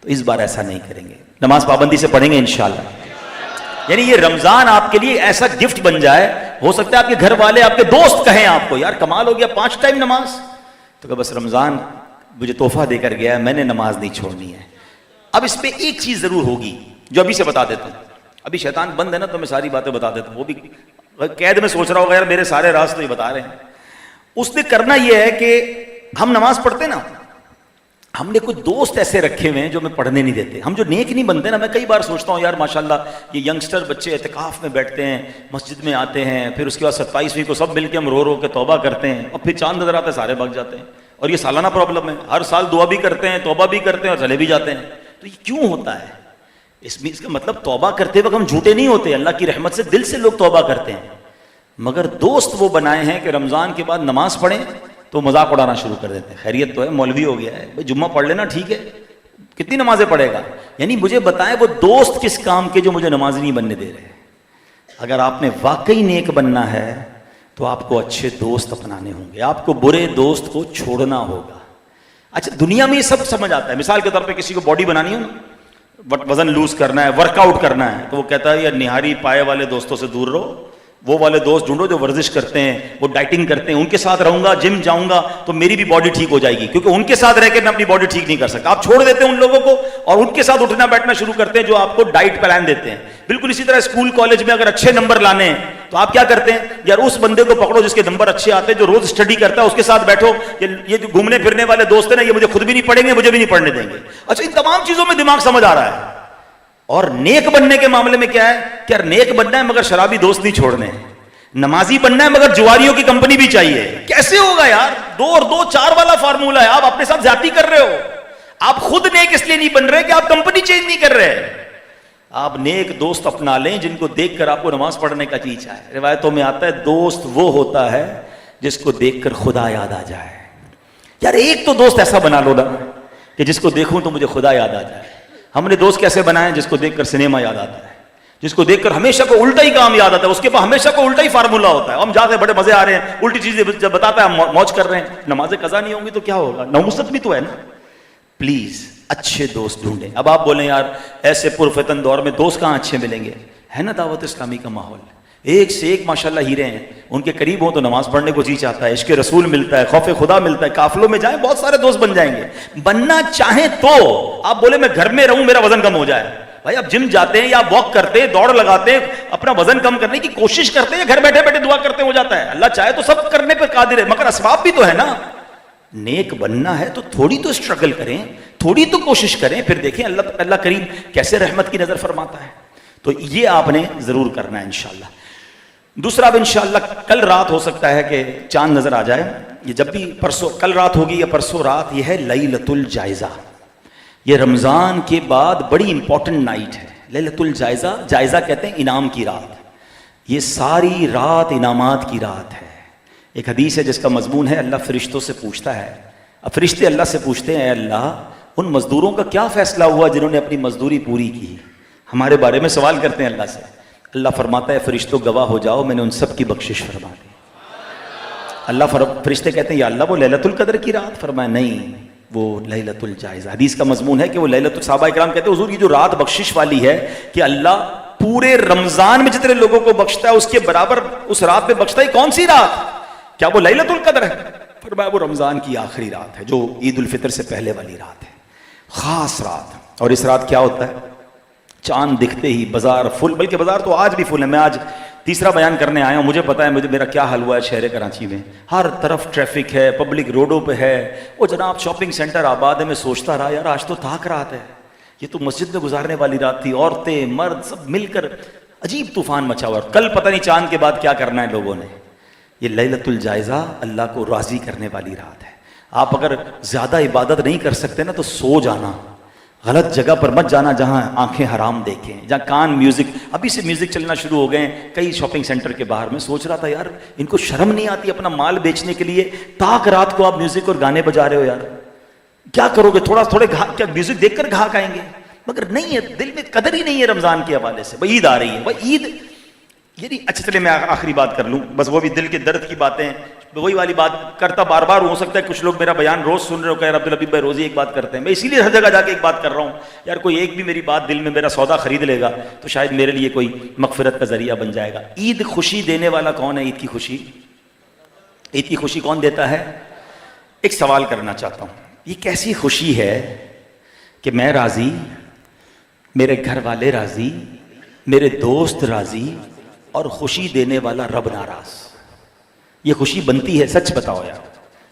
[SPEAKER 1] تو اس بار ایسا نہیں کریں گے، نماز پابندی سے پڑھیں گے انشاءاللہ. یعنی یہ رمضان آپ کے لیے ایسا گفٹ بن جائے. ہو سکتا ہے آپ کے گھر والے، آپ کے دوست کہیں آپ کو، یار کمال ہو گیا 5 ٹائم نماز. تو کہ بس رمضان مجھے تحفہ دے کر گیا ہے، میں نے نماز نہیں چھوڑنی ہے. اب اس پہ ایک چیز ضرور ہوگی جو ابھی سے بتا دیتا ہوں. ابھی شیطان بند ہے نا تو میں ساری باتیں بتا دیتا ہوں. وہ بھی قید میں سوچ رہا ہوگا یار میرے سارے راز تو یہ بتا رہے ہیں. اس نے کرنا یہ ہے کہ ہم نماز پڑھتے نا، ہم نے کچھ دوست ایسے رکھے ہوئے ہیں جو ہمیں پڑھنے نہیں دیتے. ہم جو نیک نہیں بنتے نا، میں کئی بار سوچتا ہوں یار ماشاءاللہ یہ ینگسٹر بچے اعتکاف میں بیٹھتے ہیں، مسجد میں آتے ہیں، پھر اس کے بعد 27ویں کو سب مل کے ہم رو رو کے توبہ کرتے ہیں، اور پھر چاند نظر آتا ہے سارے بھاگ جاتے ہیں. اور یہ سالانہ پرابلم ہے، ہر سال دعا بھی کرتے ہیں، توبہ بھی کرتے ہیں اور چلے بھی جاتے ہیں. تو یہ کیوں ہوتا ہے؟ اس کا مطلب توبہ کرتے وقت ہم جھوٹے نہیں ہوتے، اللہ کی رحمت سے دل سے لوگ توبہ کرتے ہیں. مگر دوست وہ بنائے ہیں کہ رمضان کے بعد نماز پڑھیں تو مذاق اڑانا شروع کر دیتے ہیں. خیریت تو ہے، مولوی ہو گیا ہے بھائی، جمعہ پڑھ لینا ٹھیک ہے، کتنی نمازیں پڑھے گا. یعنی مجھے بتائیں وہ دوست کس کام کے جو مجھے نماز نہیں بننے دے رہے. اگر آپ نے واقعی نیک بننا ہے تو آپ کو اچھے دوست اپنانے ہوں گے، آپ کو برے دوست کو چھوڑنا ہوگا. اچھا دنیا میں یہ سب سمجھ آتا ہے. مثال کے طور پہ کسی کو باڈی بنانی ہو نا، وزن لوز کرنا ہے، ورک آؤٹ کرنا ہے، تو وہ کہتا ہے یار نہاری پائے والے دوستوں سے دور رہو، وہ والے دوست ڈھونڈو جو ورزش کرتے ہیں، وہ ڈائٹنگ کرتے ہیں، ان کے ساتھ رہوں گا، جم جاؤں گا تو میری بھی باڈی ٹھیک ہو جائے گی، کیونکہ ان کے ساتھ رہ کے میں اپنی باڈی ٹھیک نہیں کر سکتا. آپ چھوڑ دیتے ہیں ان لوگوں کو اور ان کے ساتھ اٹھنا بیٹھنا شروع کرتے ہیں جو آپ کو ڈائٹ پلان دیتے ہیں. بالکل اسی طرح اسکول کالج میں اگر اچھے نمبر لانے ہیں تو آپ کیا کرتے ہیں؟ یار اس بندے کو پکڑو جس کے نمبر اچھے آتے ہیں، جو روز اسٹڈی کرتا ہے، اس کے ساتھ بیٹھو. یہ جو گھومنے پھرنے والے دوست ہیں نا، یہ مجھے خود بھی نہیں پڑھیں گے، مجھے بھی نہیں پڑھنے دیں گے. اچھا ان تمام چیزوں میں دماغ سمجھ آ رہا ہے. اور نیک بننے کے معاملے میں کیا ہے کہ یار نیک بننا ہے مگر شرابی دوست نہیں چھوڑنے ہیں، نمازی بننا ہے مگر جواریوں کی کمپنی بھی چاہیے. کیسے ہوگا یار؟ 2 اور 2 4 والا فارمولا ہے. آپ اپنے ساتھ زیادتی کر رہے ہو. آپ خود نیک اس لیے نہیں بن رہے کہ آپ کمپنی چینج نہیں کر رہے. آپ نیک دوست اپنا لیں جن کو دیکھ کر آپ کو نماز پڑھنے کا جی چاہے. روایتوں میں آتا ہے دوست وہ ہوتا ہے جس کو دیکھ کر خدا یاد آ جائے. یار ایک تو دوست ایسا بنا لو نا کہ جس کو دیکھوں تو مجھے خدا یاد آ جائے. ہم نے دوست کیسے بنائے؟ جس کو دیکھ کر سنیما یاد آتا ہے. جس کو دیکھ کر ہمیشہ کو الٹا ہی کام یاد آتا ہے, اس کے پاس ہمیشہ کو الٹا ہی فارمولا ہوتا ہے. ہم جاتے ہیں بڑے مزے آ رہے ہیں, الٹی چیزیں جب بتاتا ہے ہم موج کر رہے ہیں. نمازیں قضا نہیں ہوں گی تو کیا ہوگا, نومست بھی تو ہے نا. پلیز اچھے دوست ڈھونڈیں. اب آپ بولیں یار ایسے پرفتن دور میں دوست کہاں اچھے ملیں گے, ہے نا دعوت اسلامی کا ماحول, ایک سے ایک ماشاءاللہ ہیرے ہیں. ان کے قریب ہوں تو نماز پڑھنے کو جی چاہتا ہے, عشق رسول ملتا ہے, خوف خدا ملتا ہے, قافلوں میں جائیں بہت سارے دوست بن جائیں گے. بننا چاہیں تو آپ بولے میں گھر میں رہوں میرا وزن کم ہو جائے, بھائی آپ جم جاتے ہیں یا واک کرتے ہیں, دوڑ لگاتے ہیں, اپنا وزن کم کرنے کی کوشش کرتے ہیں, گھر بیٹھے بیٹھے دعا کرتے ہو جاتا ہے. اللہ چاہے تو سب کرنے پہ قادر ہے, مگر اسباب بھی تو ہے نا. نیک بننا ہے تو تھوڑی تو اسٹرگل کریں, تھوڑی تو کوشش کریں, پھر دیکھیں اللہ کریم کیسے رحمت کی نظر فرماتا ہے. تو یہ آپ نے ضرور کرنا ہے انشاءاللہ. دوسرا اب انشاءاللہ کل رات ہو سکتا ہے کہ چاند نظر آ جائے, یہ جب بھی پرسوں کل رات ہوگی یا پرسوں رات, یہ ہے لیلۃ الجائزہ. یہ رمضان کے بعد بڑی امپورٹنٹ نائٹ ہے لیلۃ الجائزہ. جائزہ کہتے ہیں انعام کی رات. یہ ساری رات انعامات کی رات ہے. ایک حدیث ہے جس کا مضمون ہے اللہ فرشتوں سے پوچھتا ہے. اب فرشتے اللہ سے پوچھتے ہیں اے اللہ ان مزدوروں کا کیا فیصلہ ہوا جنہوں نے اپنی مزدوری پوری کی, ہمارے بارے میں سوال کرتے ہیں اللہ سے. اللہ فرماتا ہے فرشتوں گواہ ہو جاؤ میں نے ان سب کی بخشش فرما دی. اللہ فرشتے کہتے ہیں یا اللہ وہ لیلۃ القدر کی رات, فرمایا نہیں وہ لیلۃ الجائزہ. حدیث کا مضمون ہے کہ وہ لیلۃ, صحابہ کرام کہتے ہیں حضور یہ جو رات بخشش والی ہے کہ اللہ پورے رمضان میں جتنے لوگوں کو بخشتا ہے اس کے برابر اس رات میں بخشتا ہے, کون سی رات, کیا وہ لیلۃ القدر ہے؟ فرمایا وہ رمضان کی آخری رات ہے جو عید الفطر سے پہلے والی رات ہے, خاص رات. اور اس رات کیا ہوتا ہے, چاند دکھتے ہی بازار فل, بلکہ بازار تو آج بھی فل ہے. میں آج تیسرا بیان کرنے آیا ہوں, مجھے پتا ہے میرا کیا حال ہوا ہے شہر کراچی میں. ہر طرف ٹریفک ہے, پبلک روڈوں پہ ہے. وہ جناب شاپنگ سینٹر آباد ہے. میں سوچتا رہا یار آج تو تاک رات ہے, یہ تو مسجد میں گزارنے والی رات تھی. عورتیں مرد سب مل کر عجیب طوفان مچا ہوا. کل پتہ نہیں چاند کے بعد کیا کرنا ہے لوگوں نے. یہ لیلۃ الجائزہ اللہ کو راضی کرنے والی رات ہے. آپ اگر زیادہ عبادت نہیں کر سکتے نا تو سو جانا, غلط جگہ پر مت جانا جہاں آنکھیں حرام دیکھیں, جہاں کان میوزک, ابھی سے میوزک چلنا شروع ہو گئے ہیں کئی شاپنگ سینٹر کے باہر. میں سوچ رہا تھا یار ان کو شرم نہیں آتی اپنا مال بیچنے کے لیے تاک رات کو آپ میوزک اور گانے بجا رہے ہو. یار کیا کرو گے, تھوڑے کیا میوزک دیکھ کر گھاک آئیں گے, مگر نہیں ہے, دل میں قدر ہی نہیں ہے رمضان کے حوالے سے. بھائی عید آ رہی ہے, بھائی عید یہ نہیں. اچھا چلے میں آخری بات کر لوں, بس وہ بھی دل کے درد کی باتیں, وہی والی بات کرتا بار بار. ہو سکتا ہے کچھ لوگ میرا بیان روز سن رہے ہو کہ عبدالحبیب بھائی روز ہی ایک بات کرتے ہیں. میں اسی لیے ہر جگہ جا کے ایک بات کر رہا ہوں. یار کوئی ایک بھی میری بات دل میں میرا سودا خرید لے گا تو شاید میرے لیے کوئی مغفرت کا ذریعہ بن جائے گا. عید خوشی دینے والا کون ہے؟ عید کی خوشی, عید کی خوشی کون دیتا ہے؟ ایک سوال کرنا چاہتا ہوں, یہ کیسی خوشی ہے کہ میں راضی, میرے گھر والے راضی, میرے دوست راضی, اور خوشی دینے والا رب ناراض. یہ خوشی بنتی ہے؟ سچ بتاؤ یار.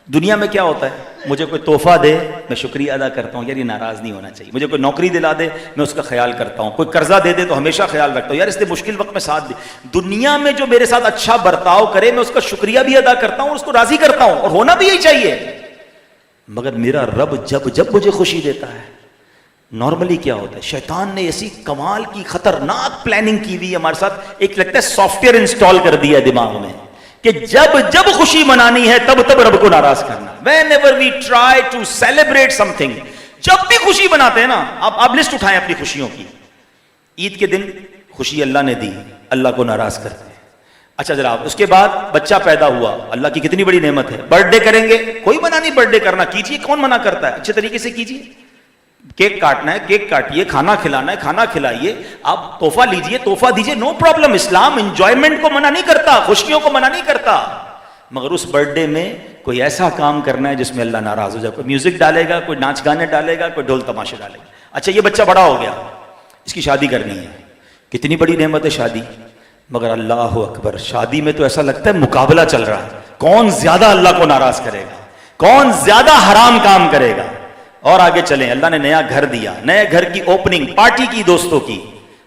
[SPEAKER 1] دنیا میں کیا ہوتا ہے, مجھے کوئی تحفہ دے میں شکریہ ادا کرتا ہوں, یار یہ ناراض نہیں ہونا چاہیے. مجھے کوئی نوکری دلا دے میں اس کا خیال کرتا ہوں. کوئی قرضہ دے دے تو ہمیشہ خیال رکھتا ہوں, یار اس نے مشکل وقت میں ساتھ دے. دنیا میں جو میرے ساتھ اچھا برتاؤ کرے میں اس کا شکریہ بھی ادا کرتا ہوں اور اس کو راضی کرتا ہوں, اور ہونا بھی یہی چاہیے. مگر میرا رب جب مجھے خوشی دیتا ہے, نارملی کیا ہوتا ہے, شیطان نے ایسی کمال کی خطرناک پلاننگ کی ہوئی ہمارے ساتھ, ایک لگتا ہے سافٹ ویئر انسٹال کر دیا ہے دماغ میں کہ جب خوشی منانی ہے تب رب کو ناراض کرنا. whenever we try to celebrate something, جب بھی خوشی مناتے ہیں نا, آپ لسٹ اٹھائیں اپنی خوشیوں کی. عید کے دن خوشی اللہ نے دی, اللہ کو ناراض کرتے ہیں. اچھا جناب اس کے بعد بچہ پیدا ہوا, اللہ کی کتنی بڑی نعمت ہے. برتھ ڈے کریں گے, کوئی منع نہیں برتھ ڈے کرنا, کیجیے, کون منع کرتا ہے, اچھے طریقے سے کیجیے. کیک کاٹنا ہے کیک کاٹیے, کھانا کھلانا ہے کھانا کھلائیے, آپ تحفہ لیجیے تحفہ دیجیے, نو پرابلم. اسلام انجوائمنٹ کو منع نہیں کرتا, خوشیوں کو منع نہیں کرتا. مگر اس برتھ ڈے میں کوئی ایسا کام کرنا ہے جس میں اللہ ناراض ہو جائے. کوئی میوزک ڈالے گا, کوئی ناچ گانے ڈالے گا, کوئی ڈھول تماشے ڈالے گا. اچھا یہ بچہ بڑا ہو گیا, اس کی شادی کرنی ہے, کتنی بڑی نعمت ہے شادی, مگر اللہ اکبر شادی میں تو ایسا لگتا ہے مقابلہ چل رہا ہے, کون زیادہ اللہ کو ناراض کرے گا, کون زیادہ حرام کام کرے گا. اور آگے چلیں, اللہ نے نیا گھر دیا, نئے گھر کی اوپننگ پارٹی کی دوستوں کی,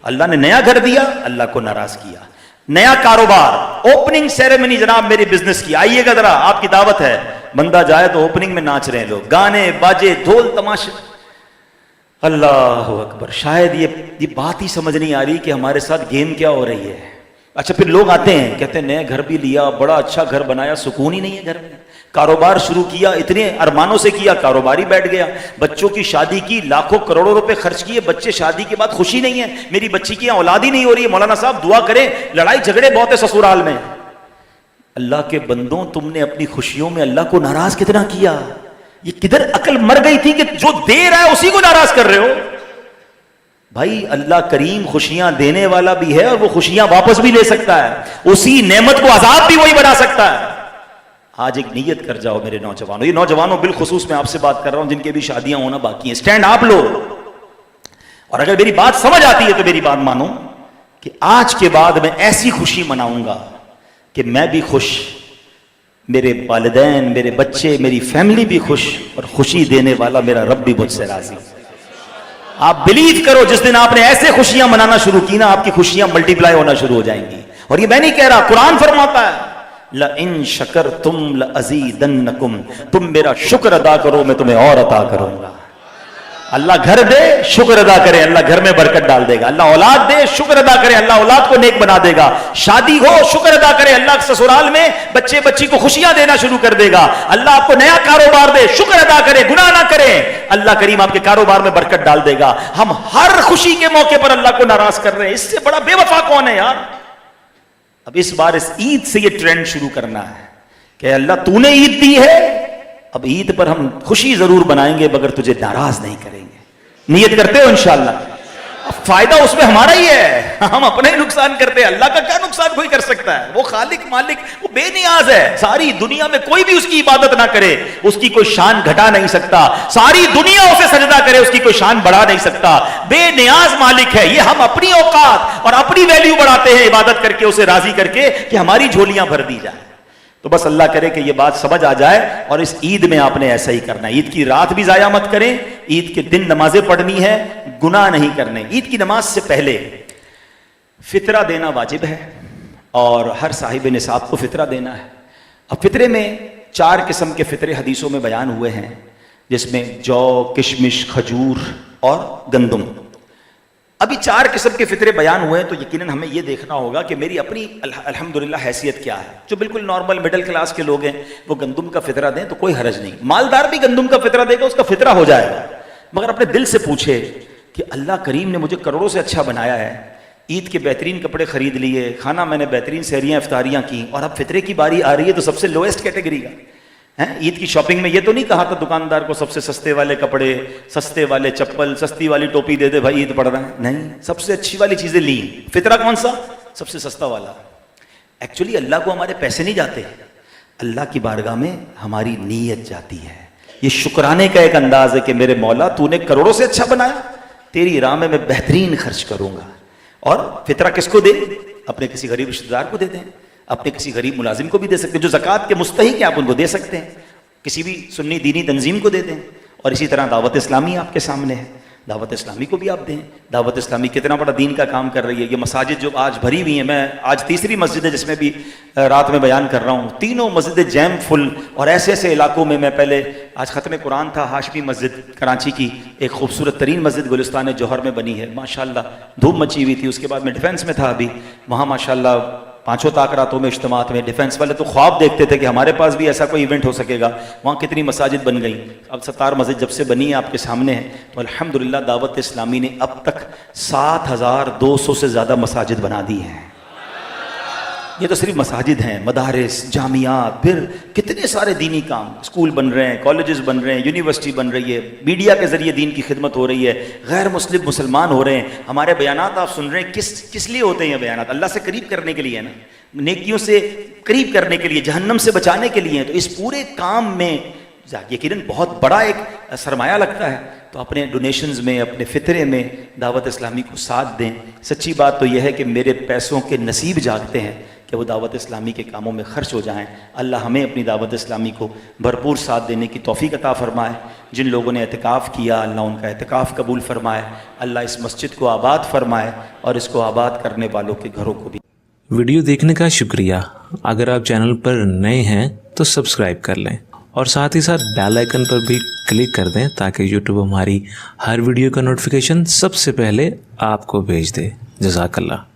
[SPEAKER 1] اللہ نے نیا گھر دیا, اللہ کو ناراض کیا. نیا کاروبار, اوپننگ سیریمنی جناب میری بزنس کی, آئیے گا ذرا آپ کی دعوت ہے. بندہ جائے تو اوپننگ میں ناچ رہے ہیں لوگ, گانے باجے ڈھول تماشے, اللہ اکبر. شاید یہ بات ہی سمجھ نہیں آ رہی کہ ہمارے ساتھ گیم کیا ہو رہی ہے. اچھا پھر لوگ آتے ہیں کہتے ہیں نئے گھر بھی لیا, بڑا اچھا گھر بنایا, سکون ہی نہیں ہے گھر میں, کاروبار شروع کیا، اتنے ارمانوں سے کیا، کاروبار ہی بیٹھ گیا. بچوں کی شادی کی، لاکھوں کروڑوں روپے خرچ کیے، بچے شادی کے بعد خوشی نہیں ہے، میری بچی کی اولاد ہی نہیں ہو رہی ہے. مولانا صاحب دعا کریں، لڑائی جھگڑے بہت ہے سسرال میں. اللہ کے بندوں، تم نے اپنی خوشیوں میں اللہ کو ناراض کتنا کیا؟ یہ کدھر عقل مر گئی تھی کہ جو دے رہا ہے اسی کو ناراض کر رہے ہو؟ بھائی اللہ کریم خوشیاں دینے والا بھی ہے اور وہ خوشیاں واپس بھی لے سکتا ہے، اسی نعمت کو عذاب بھی وہی بنا سکتا ہے. آج ایک نیت کر جاؤ میرے نوجوانوں، یہ نوجوانوں بالخصوص میں آپ سے بات کر رہا ہوں جن کے بھی شادیاں ہونا باقی ہیں. سٹینڈ آپ لو، اور اگر میری بات سمجھ آتی ہے تو میری بات مانو کہ آج کے بعد میں ایسی خوشی مناؤں گا کہ میں بھی خوش، میرے والدین، میرے بچے، میری فیملی بھی خوش، اور خوشی دینے والا میرا رب بھی مجھ سے راضی. آپ بلیو کرو، جس دن آپ نے ایسے خوشیاں منانا شروع کی نا، آپ کی خوشیاں ملٹی پلائی ہونا شروع ہو جائیں گی. اور یہ میں نہیں کہہ رہا، قرآن فرماتا ہے لَإِن شَكَرْتُمْ لَأَزِيدَنَّكُمْ، تم میرا شکر ادا کرو میں تمہیں اور عطا کروں گا. اللہ گھر دے، شکر ادا کرے، اللہ گھر میں برکت ڈال دے گا. اللہ اولاد دے، شکر ادا کرے، اللہ اولاد کو نیک بنا دے گا. شادی ہو، شکر ادا کرے، اللہ سسرال میں بچے بچی کو خوشیاں دینا شروع کر دے گا. اللہ آپ کو نیا کاروبار دے، شکر ادا کرے، گناہ نہ کرے، اللہ کریم آپ کے کاروبار میں برکت ڈال دے گا. ہم ہر خوشی کے موقع پر اللہ کو ناراض کر رہے ہیں، اس سے بڑا بے وفا کون ہے یار؟ اب اس بار اس عید سے یہ ٹرینڈ شروع کرنا ہے کہ اللہ تو نے عید دی ہے، اب عید پر ہم خوشی ضرور بنائیں گے مگر تجھے ناراض نہیں کریں گے. نیت کرتے ہو انشاءاللہ؟ فائدہ اس میں ہمارا ہی ہے، ہم اپنا ہی نقصان کرتے ہیں. اللہ کا کیا نقصان کوئی کر سکتا ہے؟ وہ خالق مالک، وہ بے نیاز ہے. ساری دنیا میں کوئی بھی اس کی عبادت نہ کرے، اس کی کوئی شان گھٹا نہیں سکتا. ساری دنیا اسے سجدہ کرے، اس کی کوئی شان بڑھا نہیں سکتا. بے نیاز مالک ہے. یہ ہم اپنی اوقات اور اپنی ویلیو بڑھاتے ہیں عبادت کر کے، اسے راضی کر کے کہ ہماری جھولیاں بھر دی جائیں. تو بس اللہ کرے کہ یہ بات سمجھ آ جائے، اور اس عید میں آپ نے ایسا ہی کرنا ہے. عید کی رات بھی ضائع مت کریں، عید کے دن نمازیں پڑھنی ہے، گناہ نہیں کرنے. عید کی نماز سے پہلے فطرہ دینا واجب ہے، اور ہر صاحب نصاب کو فطرہ دینا ہے. اب فطرے میں 4 قسم کے فطرے حدیثوں میں بیان ہوئے ہیں، جس میں جو، کشمش، کھجور اور گندم. ابھی 4 قسم کے فطرے بیان ہوئے ہیں، تو یقیناً ہمیں یہ دیکھنا ہوگا کہ میری اپنی الحمدللہ حیثیت کیا ہے. جو بالکل نارمل مڈل کلاس کے لوگ ہیں وہ گندم کا فطرہ دیں تو کوئی حرج نہیں. مالدار بھی گندم کا فطرہ دے گا، اس کا فطرہ ہو جائے گا. مگر اپنے دل سے پوچھے کہ اللہ کریم نے مجھے کروڑوں سے اچھا بنایا ہے، عید کے بہترین کپڑے خرید لیے، کھانا میں نے بہترین سحریاں افطاریاں کی، اور اب فطرے کی باری آ رہی ہے تو سب سے لویسٹ کیٹیگری کا عید کی شاپنگ میں یہ تو نہیں کہا تھا دکاندار کو سب سے سستے والے کپڑے، سستے والے چپل، سستی والی ٹوپی دے دے بھائی عید پڑ رہا ہے. نہیں، سب سے اچھی والی چیزیں لی. فطرہ کون سا؟ سب سے سستا والا. ایکچولی اللہ کو ہمارے پیسے نہیں جاتے، اللہ کی بارگاہ میں ہماری نیت جاتی ہے. یہ شکرانے کا ایک انداز ہے کہ میرے مولا تو نے کروڑوں سے اچھا بنایا، تیری راہ میں بہترین خرچ کروں گا. اور فطرہ کس کو دے؟ اپنے کسی غریب رشتہ دار کو دے دیں، اپنے کسی غریب ملازم کو بھی دے سکتے ہیں، جو زکوٰۃ کے مستحق ہیں آپ ان کو دے سکتے ہیں، کسی بھی سنی دینی تنظیم کو دے دیں. اور اسی طرح دعوت اسلامی آپ کے سامنے ہے، دعوت اسلامی کو بھی آپ دیں. دعوت اسلامی کتنا بڑا دین کا کام کر رہی ہے. یہ مساجد جو آج بھری ہوئی ہیں، میں آج تیسری مسجد ہے جس میں بھی رات میں بیان کر رہا ہوں، تینوں مسجدیں جیم فل. اور ایسے ایسے علاقوں میں پہلے آج ختم قرآن تھا، ہاشمی مسجد کراچی کی ایک خوبصورت ترین مسجد گلستان جوہر میں بنی ہے، ماشاءاللہ دھوم مچی ہوئی تھی. اس کے بعد میں ڈیفینس میں تھا ابھی، وہاں ماشاءاللہ 5 تاکراتوں میں اجتماعات میں ڈیفینس والے تو خواب دیکھتے تھے کہ ہمارے پاس بھی ایسا کوئی ایونٹ ہو سکے گا. وہاں کتنی مساجد بن گئی. اب 70 مسجد جب سے بنی ہے آپ کے سامنے ہے، تو الحمدللہ دعوت اسلامی نے اب تک 7200 سے زیادہ مساجد بنا دی ہیں. یہ تو صرف مساجد ہیں، مدارس، جامعات، پھر کتنے سارے دینی کام، اسکول بن رہے ہیں، کالجز بن رہے ہیں، یونیورسٹی بن رہی ہے، میڈیا کے ذریعے دین کی خدمت ہو رہی ہے، غیر مسلم مسلمان ہو رہے ہیں. ہمارے بیانات آپ سن رہے ہیں، کس لیے ہوتے ہیں یہ بیانات؟ اللہ سے قریب کرنے کے لیے ہے نا، نیکیوں سے قریب کرنے کے لیے، جہنم سے بچانے کے لیے. تو اس پورے کام میں یقیناً بہت بڑا ایک سرمایہ لگتا ہے. تو اپنے ڈونیشنز میں، اپنے فطرے میں دعوت اسلامی کو ساتھ دیں. سچی بات تو یہ ہے کہ میرے پیسوں کے نصیب جاگتے ہیں کہ وہ دعوت اسلامی کے کاموں میں خرچ ہو جائیں. اللہ ہمیں اپنی دعوت اسلامی کو بھرپور ساتھ دینے کی توفیق عطا فرمائے. جن لوگوں نے اعتکاف کیا اللہ ان کا اعتکاف قبول فرمائے. اللہ اس مسجد کو آباد فرمائے اور اس کو آباد کرنے والوں کے گھروں کو بھی.
[SPEAKER 2] ویڈیو دیکھنے کا شکریہ. اگر آپ چینل پر نئے ہیں تو سبسکرائب کر لیں اور ساتھ ہی ساتھ بیل آئیکن پر بھی کلک کر دیں تاکہ یوٹیوب ہماری ہر ویڈیو کا نوٹیفیکیشن سب سے پہلے آپ کو بھیج دے. جزاک اللہ.